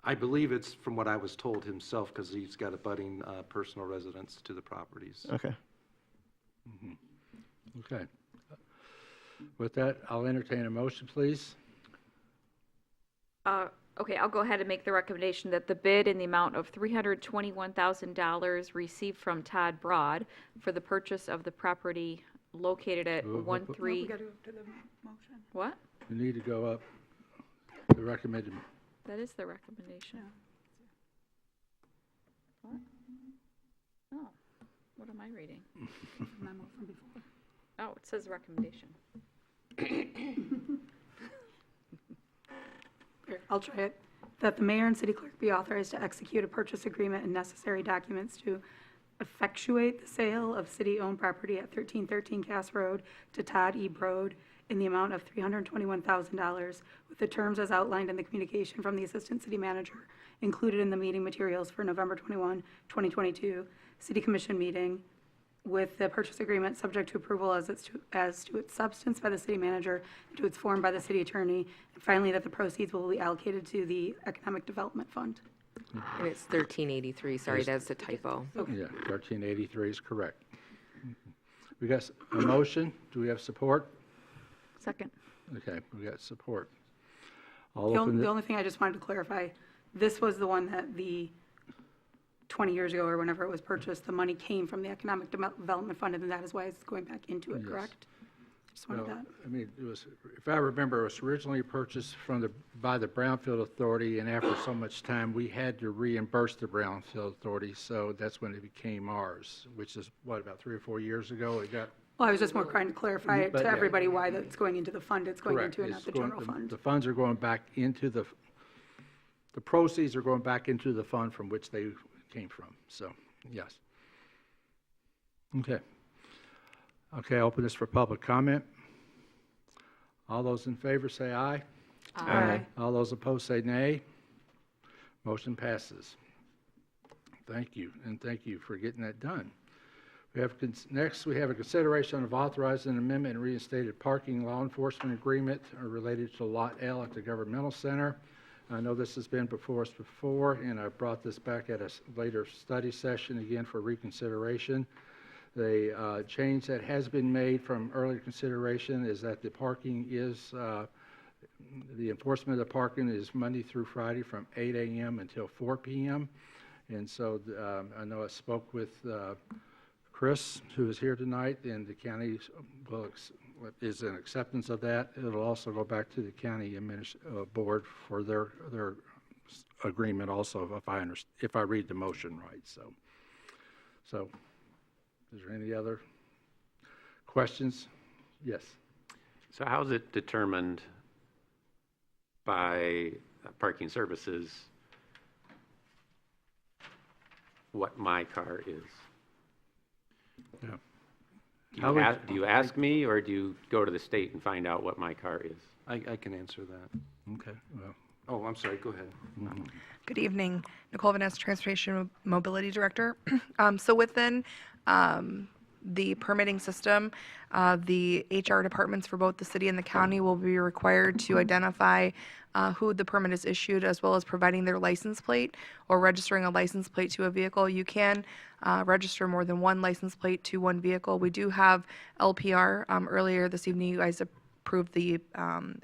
I believe it's, from what I was told, himself, because he's got a budding personal residence to the properties. Okay. Okay. With that, I'll entertain a motion, please. Okay, I'll go ahead and make the recommendation that the bid in the amount of $321,000 received from Todd Broad for the purchase of the property located at Whoop, whoop, whoop. We 13... got to go to the motion. What? You need to go up. The recommended, That is the recommendation. What? Oh, what am I reading? Memo from before. Oh, it says recommendation. Here, I'll try it. That the mayor and city clerk be authorized to execute a purchase agreement and necessary documents to effectuate the sale of city-owned property at 1313 Cass Road to Todd E. Broad in the amount of $321,000 with the terms as outlined in the communication from the Assistant City Manager included in the meeting materials for November 21, 2022 City Commission meeting, with the purchase agreement subject to approval as to its substance by the city manager and to its form by the city attorney. And finally, that the proceeds will be allocated to the Economic Development Fund. And it's 1383, sorry, that's a typo. yeah, 1383 is correct. We got a motion. Do we have support? Second. Okay, we got support. I'll The open only, it. the only thing I just wanted to clarify, this was the one that the 20 years ago or whenever it was purchased, the money came from the Economic Development Fund, and that is why it's going back into it, Yes. correct? Just wanted No, that. I mean, it was, if I remember, it was originally purchased by the Brownfield Authority, and after so much time, we had to reimburse the Brownfield Authority, so that's when it became ours, which is, what, about 3 or 4 years ago? It got Well, I was just more trying to clarify it But, to yeah. everybody why that's going into the fund it's going correct. into and not It's the going- general fund. The funds are going back into the proceeds are going back into the fund from which they came from, so, yes. Okay. Okay, open this for public comment. All those in favor say aye. Aye. All those opposed say nay. Motion passes. Thank you, and thank you for getting that done. Next, we have a consideration of authorizing an amendment and reinstated parking law enforcement agreement related to Lot L at the Governmental Center. I know this has been before us before, and I brought this back at a later study session again for reconsideration. The change that has been made from earlier consideration is that the parking is, the enforcement of the parking is Monday through Friday from 8 a.m. until 4 p.m. And so I know I spoke with Chris, who is here tonight, and the county is in acceptance of that. It'll also go back to the county board for their agreement also, if I read the motion right. So is there any other questions? Yes. So how is it determined by parking services what my car is? Yeah. Do you ask me, or do you go to the state and find out what my car is? I can answer that. Okay, well. Oh, I'm sorry, go ahead. Good evening, Nicole Vanessa, Transportation Mobility Director. So within the permitting system, the HR departments for both the city and the county will be required to identify who the permit is issued, as well as providing their license plate or registering a license plate to a vehicle. You can register more than one license plate to one vehicle. We do have LPR. Earlier this evening, you guys approved the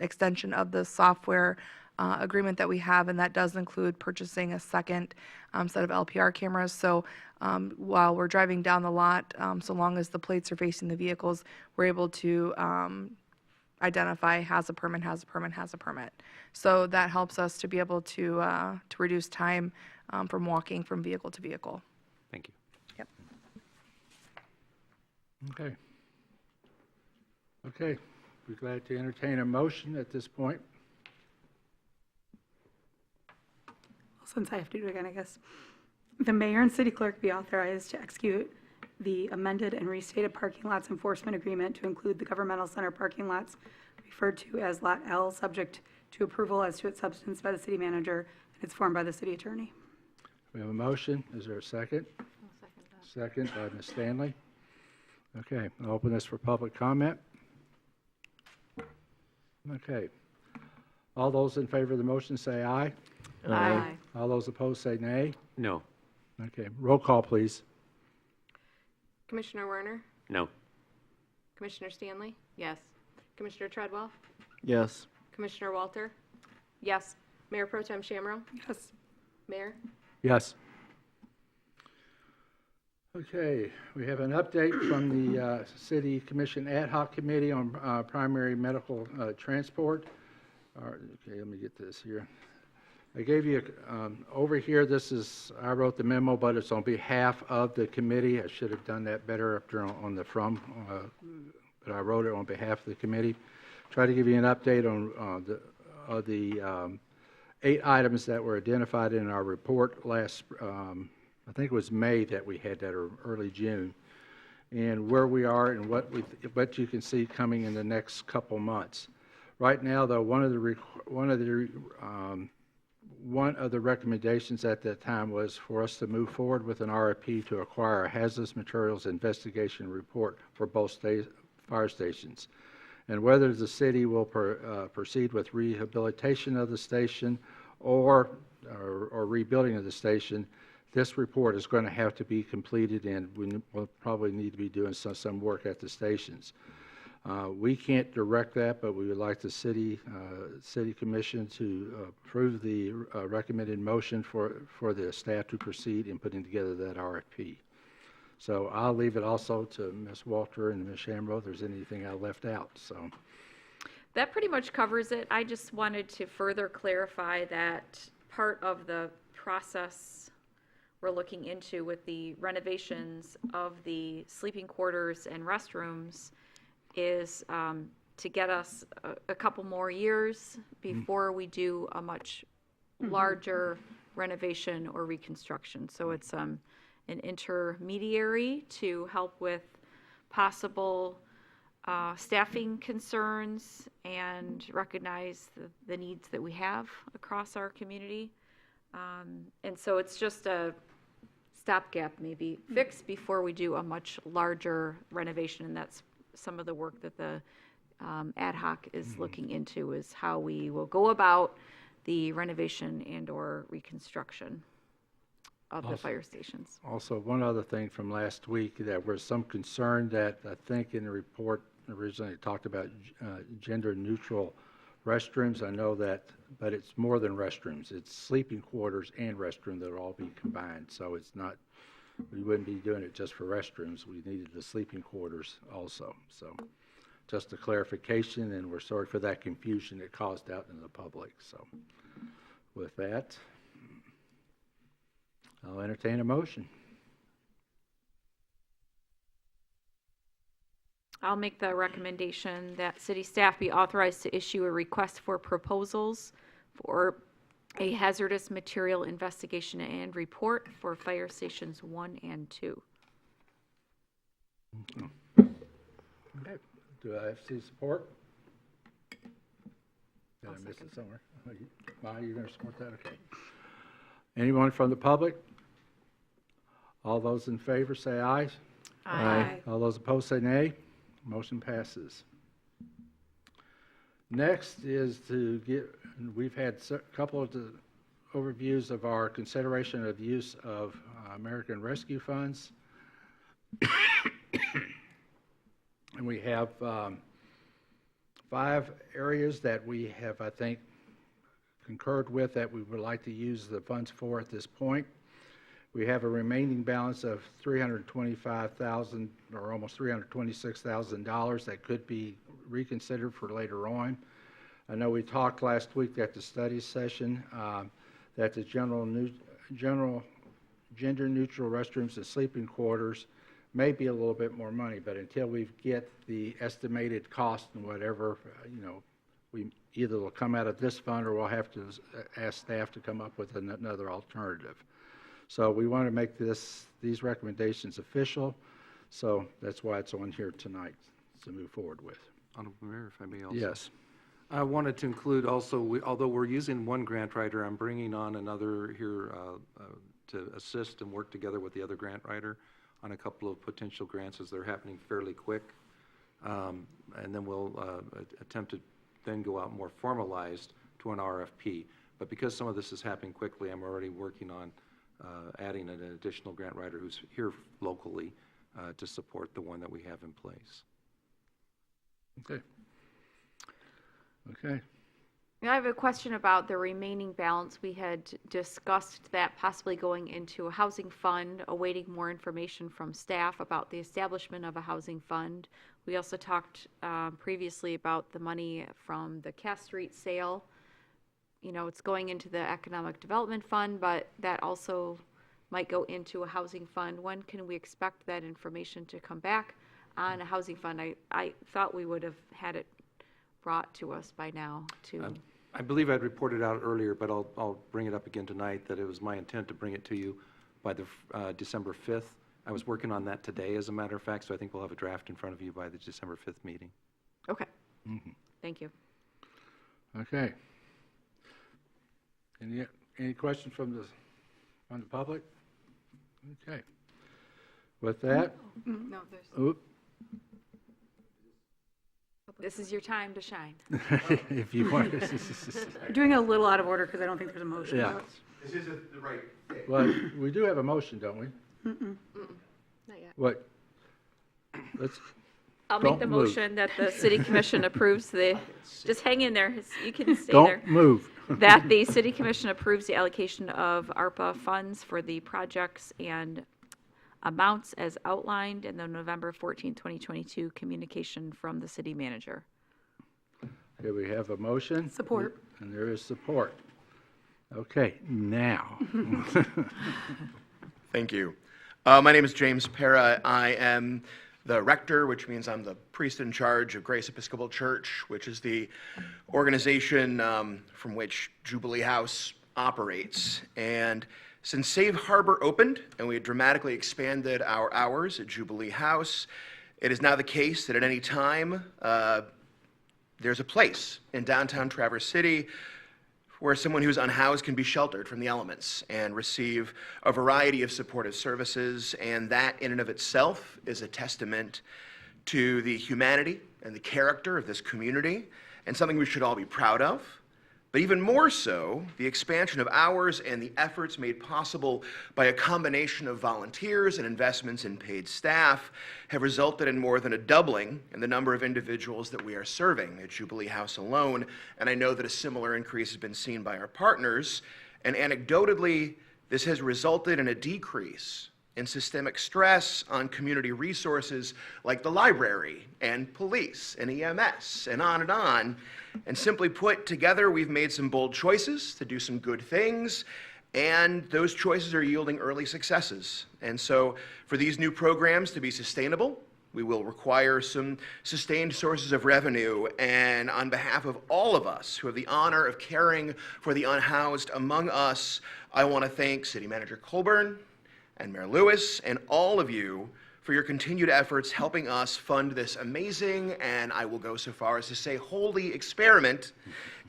extension of the software agreement that we have, and that does include purchasing a second set of LPR cameras. So while we're driving down the lot, so long as the plates are facing the vehicles, we're able to identify has a permit, has a permit, has a permit. So that helps us to be able to reduce time from walking from vehicle to vehicle. Thank you. Yep. Okay. Okay, we're glad to entertain a motion at this point. Since I have to do it again, I guess. The mayor and city clerk be authorized to execute the amended and restated parking lots enforcement agreement to include the governmental center parking lots referred to as Lot L, subject to approval as to its substance by the city manager, and it's formed by the city attorney. We have a motion. Is there a second? Second by Ms. Stanley. Okay, I'll open this for public comment. Okay. All those in favor of the motion say aye. Aye. All those opposed say nay. No. Okay, roll call, please. Commissioner Werner? No. Commissioner Stanley? Yes. Commissioner Treadwell? Yes. Commissioner Walter? Yes. Mayor Pro Tem Shamro? Yes. Mayor? Yes. Okay, we have an update from the City Commission Ad Hoc Committee on Primary Medical Transport. Okay, let me get this here. I gave you, over here, I wrote the memo, but it's on behalf of the committee. I should have done that better up there on the but I wrote it on behalf of the committee. Try to give you an update on the 8 items that were identified in our report last, I think it was May that we had that, or early June, and where we are and what you can see coming in the next couple months. Right now, though, one of the recommendations at that time was for us to move forward with an RFP to acquire a hazardous materials investigation report for both fire stations, and whether the city will proceed with rehabilitation of the station or rebuilding of the station. This report is going to have to be completed, and we will probably need to be doing some work at the stations. We can't direct that, but we would like the city commission to approve the recommended motion for the staff to proceed in putting together that RFP. So I'll leave it also to Ms. Walter and Ms. Shamro if there's anything I left out. So That pretty much covers it. I just wanted to further clarify that part of the process we're looking into with the renovations of the sleeping quarters and restrooms is to get us a couple more years before we do a much larger renovation or reconstruction. So it's an intermediary to help with possible staffing concerns and recognize the needs that we have across our community. And so it's just a stopgap, maybe fix before we do a much larger renovation. And that's some of the work that the ad hoc is looking into, is how we will go about the renovation and/or reconstruction of the fire stations. Also, one other thing from last week, that was some concern that I think in the report originally talked about gender-neutral restrooms. I know that, but it's more than restrooms. It's sleeping quarters and restroom that will all be combined. So it's not, we wouldn't be doing it just for restrooms. We needed the sleeping quarters also. So just a clarification, and we're sorry for that confusion it caused out in the public. So with that, I'll entertain a motion. I'll make the recommendation that city staff be authorized to issue a request for proposals for a hazardous material investigation and report for fire stations 1 and 2. Okay. Do I see support? Did I miss it somewhere? Molly, you're going to support that? Okay. Anyone from the public? All those in favor say aye. Aye. All those opposed say nay. Motion passes. Next is to get, we've had a couple of the overviews of our consideration of use of American Rescue Funds. And we have 5 areas that we have, I think, concurred with that we would like to use the funds for at this point. We have a remaining balance of $325,000 or almost $326,000 that could be reconsidered for later on. I know we talked last week at the study session that the general gender-neutral restrooms and sleeping quarters may be a little bit more money, but until we get the estimated cost and whatever, we either will come out of this fund or we'll have to ask staff to come up with another alternative. So we want to make these recommendations official, so that's why it's on here tonight to move forward with. Honorable Mayor, if I may also. Yes. I wanted to include also, although we're using one grant writer, I'm bringing on another here to assist and work together with the other grant writer on a couple of potential grants as they're happening fairly quick. And then we'll attempt to then go out more formalized to an RFP. But because some of this is happening quickly, I'm already working on adding an additional grant writer who's here locally to support the one that we have in place. Okay. Okay. I have a question about the remaining balance. We had discussed that possibly going into a housing fund, awaiting more information from staff about the establishment of a housing fund. We also talked previously about the money from the Cass Street sale. It's going into the Economic Development Fund, but that also might go into a housing fund. When can we expect that information to come back on a housing fund? I thought we would have had it brought to us by now. I believe I'd reported out earlier, but I'll bring it up again tonight, that it was my intent to bring it to you by the December 5th. I was working on that today, as a matter of fact, so I think we'll have a draft in front of you by the December 5th meeting. Okay. Thank you. Okay. Any questions from the public? Okay. With that, No, there's. oop, This is your time to shine. if you want. You're doing it a little out of order because I don't think there's a motion. Yeah. This isn't the right day. Well, we do have a motion, don't we? Not yet. What? Let's, I'll make Don't the move. motion that the city commission approves just hang in there. You can stay there. don't move. That the city commission approves the allocation of ARPA funds for the projects and amounts as outlined in the November 14, 2022 communication from the city manager. Okay, we have a motion. Support. And there is support. Okay, now. Thank you. My name is James Para. I am the rector, which means I'm the priest in charge of Grace Episcopal Church, which is the organization from which Jubilee House operates. And since Save Harbor opened and we dramatically expanded our hours at Jubilee House, It is now the case that at any time, there's a place in downtown Traverse City where someone who's unhoused can be sheltered from the elements and receive a variety of supportive services, and that in and of itself is a testament to the humanity and the character of this community, and something we should all be proud of. But even more so, the expansion of hours and the efforts made possible by a combination of volunteers and investments in paid staff have resulted in more than a doubling in the number of individuals that we are serving at Jubilee House alone. And I know that a similar increase has been seen by our partners. And anecdotally, this has resulted in a decrease in systemic stress on community resources like the library and police and EMS and on and on. And simply put, together we've made some bold choices to do some good things, and those choices are yielding early successes. And so for these new programs to be sustainable, we will require some sustained sources of revenue. And on behalf of all of us who have the honor of caring for the unhoused among us, I want to thank City Manager Colburn and Mayor Lewis and all of you for your continued efforts helping us fund this amazing, and I will go so far as to say holy, experiment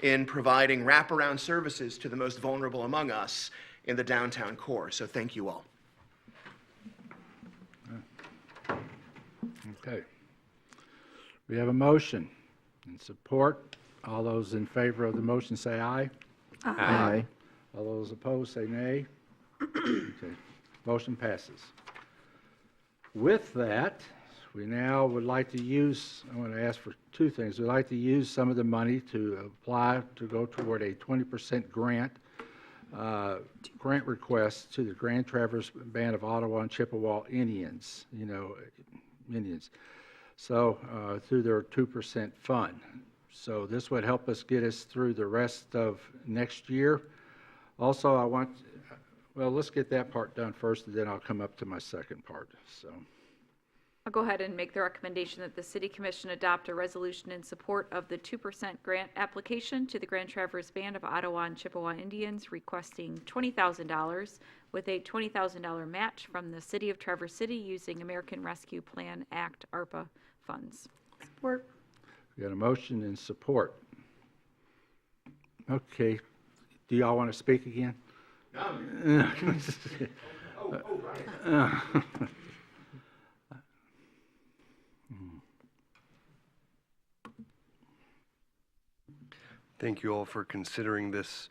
in providing wraparound services to the most vulnerable among us in the downtown core. So thank you all. Okay. We have a motion and support. All those in favor of the motion say aye. Aye. All those opposed say nay. Okay. Motion passes. With that, we now would like to use, I want to ask for two things. We'd like to use some of the money to apply to go toward a 20% grant request to the Grand Traverse Band of Ottawa and Chippewa Indians, Indians. So through their 2% fund. So this would help us get us through the rest of next year. Also, let's get that part done first, and then I'll come up to my second part. So, I'll go ahead and make the recommendation that the City Commission adopt a resolution in support of the 2% grant application to the Grand Traverse Band of Ottawa and Chippewa Indians requesting $20,000 with a $20,000 match from the City of Traverse City using American Rescue Plan Act ARPA funds. Support. we got a motion and support. Okay. Do y'all want to speak again? Thank you all for considering this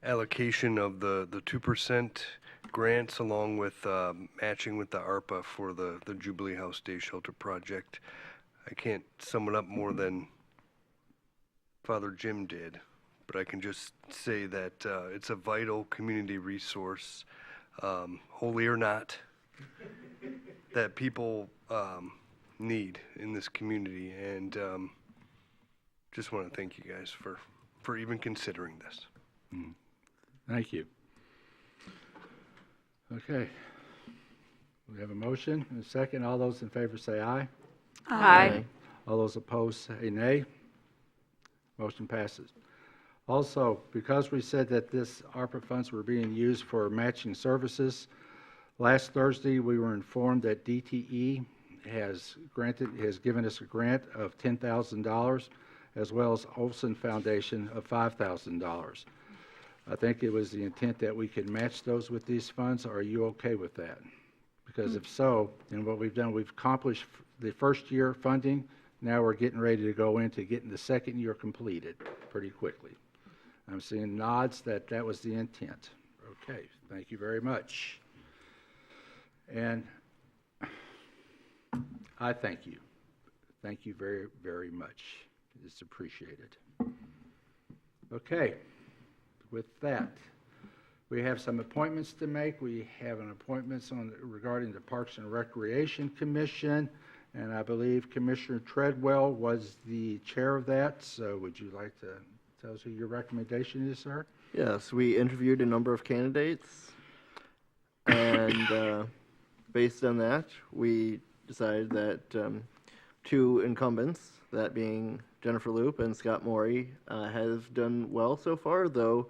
allocation of the 2% grants along with matching with the ARPA for the Jubilee House Day Shelter Project. I can't sum it up more than Father Jim did, but I can just say that it's a vital community resource, holy or not, that people need in this community. And just want to thank you guys for even considering this. Thank you. Okay. We have a motion and a second. All those in favor say aye. Aye. All those opposed say nay. Motion passes. Also, because we said that this ARPA funds were being used for matching services, last Thursday we were informed that DTE has given us a grant of $10,000, as well as Olson Foundation of $5,000. I think it was the intent that we could match those with these funds. Are you okay with that? Because if so, then what we've done, we've accomplished the first year funding. Now we're getting ready to go into getting the second year completed pretty quickly. I'm seeing nods that that was the intent. Okay, thank you very much. And I thank you. Thank you very, very much. It's appreciated. Okay, with that, we have some appointments to make. We have an appointments regarding the Parks and Recreation Commission, and I believe Commissioner Treadwell was the chair of that. So would you like to tell us who your recommendation is, sir? Yes, we interviewed a number of candidates, and based on that, we decided that two incumbents, that being Jennifer Loop and Scott Morey, have done well so far, though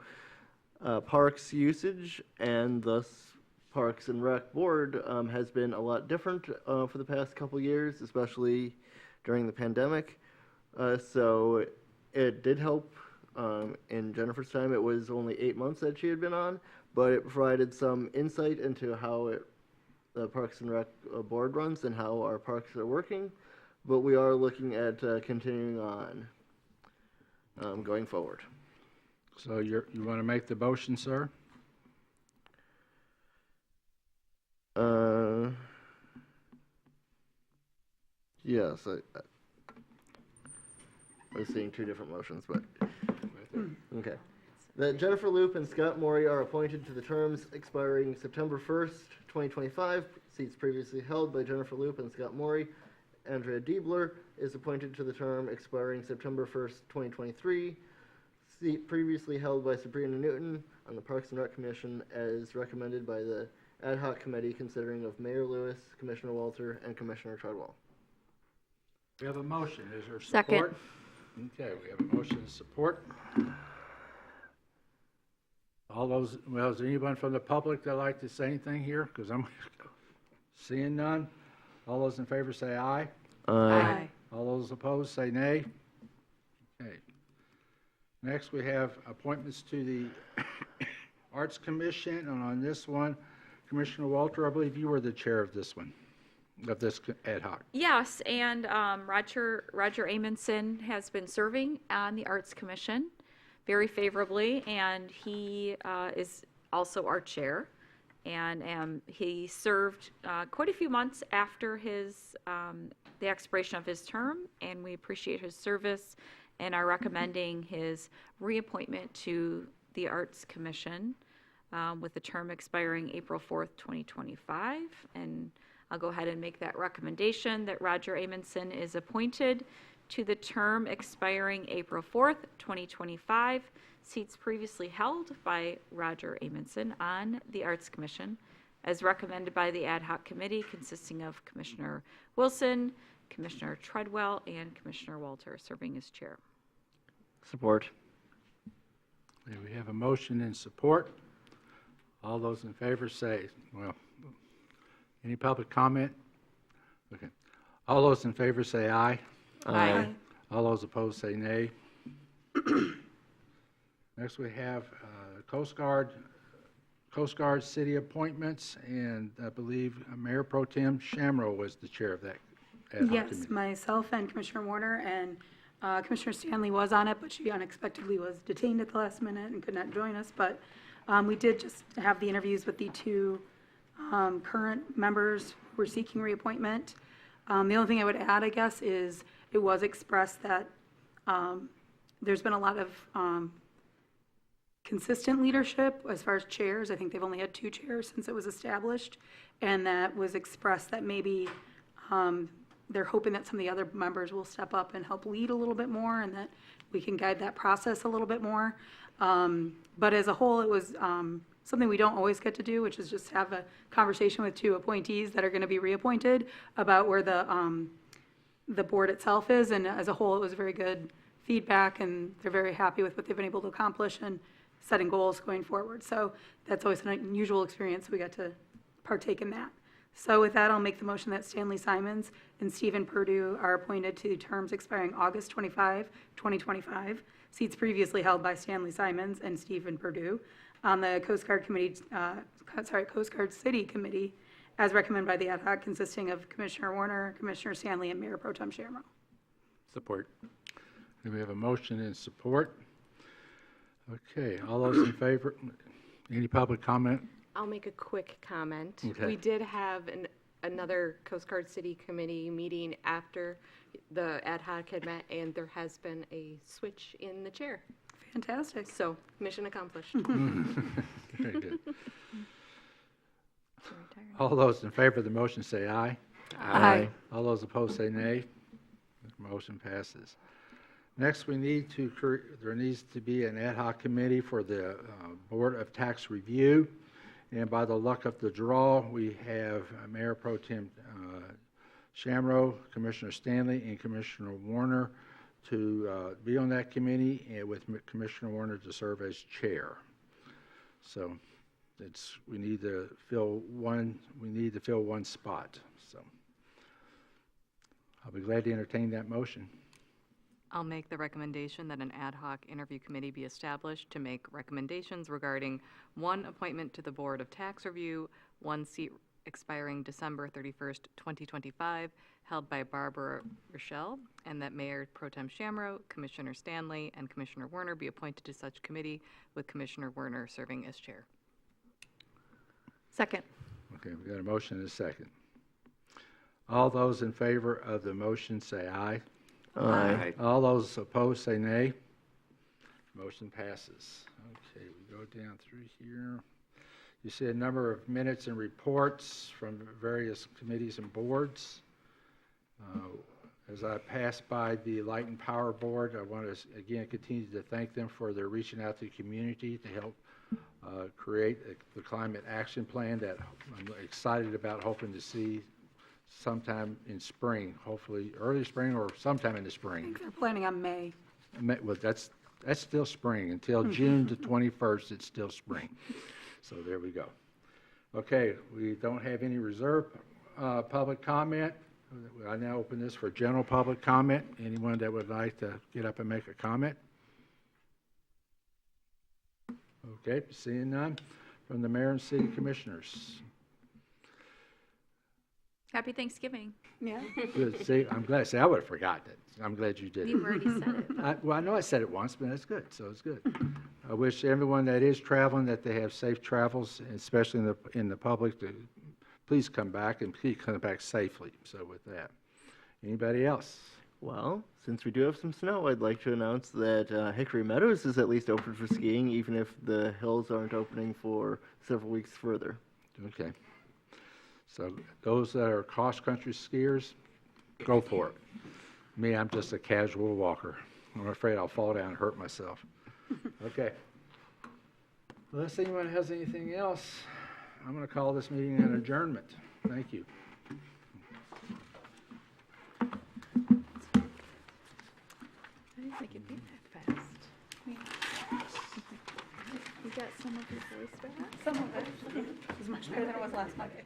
parks usage and thus Parks and Rec Board has been a lot different for the past couple years, especially during the pandemic. So it did help. In Jennifer's time, it was only 8 months that she had been on, but it provided some insight into how the Parks and Rec Board runs and how our parks are working. But we are looking at continuing on going forward. So you want to make the motion, sir? Yes, I was seeing two different motions, but okay. That Jennifer Loop and Scott Maury are appointed to the terms expiring September 1st, 2025, seats previously held by Jennifer Loop and Scott Maury. Andrea Diebler is appointed to the term expiring September 1st, 2023, seat previously held by Sabrina Newton on the Parks and Rec Commission as recommended by the ad hoc committee considering of Mayor Lewis, Commissioner Walter, and Commissioner Treadwell. We have a motion. Is there support? Second. Okay, we have a motion and support. All those, well, is there anyone from the public that'd like to say anything here? Because I'm seeing none. All those in favor say aye. Aye. All those opposed say nay. Okay. Next, we have appointments to the Arts Commission, and on this one, Commissioner Walter, I believe you were the chair of this one, of this ad hoc. Yes, and Roger Amundson has been serving on the Arts Commission very favorably, and he is also our chair. And he served quite a few months after the expiration of his term, and we appreciate his service and are recommending his reappointment to the Arts Commission with the term expiring April 4th, 2025. And I'll go ahead and make that recommendation that Roger Amundson is appointed to the term expiring April 4th, 2025, seats previously held by Roger Amundson on the Arts Commission, as recommended by the ad hoc committee consisting of Commissioner Wilson, Commissioner Treadwell, and Commissioner Walter serving as chair. Support. Okay, we have a motion and support. All those in favor say, well, any public comment? Okay. All those in favor say aye. Aye. All those opposed say nay. Next, we have Coast Guard city appointments, and I believe Mayor Pro Tem Shamrow was the chair of that ad hoc Yes, committee. myself and Commissioner Warner, and Commissioner Stanley was on it, but she unexpectedly was detained at the last minute and could not join us. But we did just have the interviews with the two current members who were seeking reappointment. The only thing I would add, I guess, is it was expressed that there's been a lot of consistent leadership as far as chairs. I think they've only had 2 chairs since it was established, and that was expressed that maybe they're hoping that some of the other members will step up and help lead a little bit more, and that we can guide that process a little bit more. But as a whole, it was something we don't always get to do, which is just have a conversation with 2 appointees that are going to be reappointed about where the board itself is. And as a whole, it was very good feedback, and they're very happy with what they've been able to accomplish and setting goals going forward. So that's always an unusual experience. We got to partake in that. So with that, I'll make the motion that Stanley Simons and Stephen Perdue are appointed to terms expiring August 25, 2025, seats previously held by Stanley Simons and Stephen Perdue on the Coast Guard Committee, Coast Guard City Committee, as recommended by the ad hoc, consisting of Commissioner Warner, Commissioner Stanley, and Mayor Pro Tem Shamrow. Support. We have a motion and support. Okay, all those in favor? Any public comment? I'll make a quick comment. Okay. We did have another Coast Guard City Committee meeting after the ad hoc had met, and there has been a switch in the chair. Fantastic. So, mission accomplished. Very good. All those in favor of the motion say aye. Aye. All those opposed say nay. Motion passes. Next, there needs to be an ad hoc committee for the Board of Tax Review. And by the luck of the draw, we have Mayor Pro Tem Shamrow, Commissioner Stanley, and Commissioner Warner to be on that committee, and with Commissioner Warner to serve as chair. So we need to fill one spot, so. I'll be glad to entertain that motion. I'll make the recommendation that an ad hoc interview committee be established to make recommendations regarding one appointment to the Board of Tax Review, one seat expiring December 31st, 2025, held by Barbara Rochelle, and that Mayor Pro Tem Shamro, Commissioner Stanley, and Commissioner Werner be appointed to such committee, with Commissioner Werner serving as chair. Second. Okay, we got a motion and a second. All those in favor of the motion say aye. Aye. All those opposed say nay. Motion passes. Okay, we go down through here. You see a number of minutes and reports from various committees and boards. As I pass by the Light and Power Board, I want to again continue to thank them for their reaching out to the community to help create the climate action plan that I'm excited about, hoping to see sometime in spring, hopefully early spring or sometime in the I spring. think they're planning on May. Well, that's still spring. Until June the 21st, it's still spring. So there we go. Okay, we don't have any reserved public comment. I now open this for general public comment. Anyone that would like to get up and make a comment? Okay, seeing none. From the mayor and city commissioners. Happy Thanksgiving. Yeah. Good. See, I'm glad. See, I would have forgotten it. I'm glad you did. You've already said it. Well, I know I said it once, but that's good. So it's good. I wish everyone that is traveling that they have safe travels, especially in the public. To please come back and please come back safely. So with that, anybody else? Well, since we do have some snow, I'd like to announce that Hickory Meadows is at least open for skiing, even if the hills aren't opening for several weeks further. Okay. So those that are cross-country skiers, go for it. Me, I'm just a casual walker. I'm afraid I'll fall down and hurt myself. Okay. Unless anyone has anything else, I'm going to call this meeting an adjournment. Thank you. I didn't think it'd be that fast. You got some of your voice back? Some of it. It was much better than it was last Monday.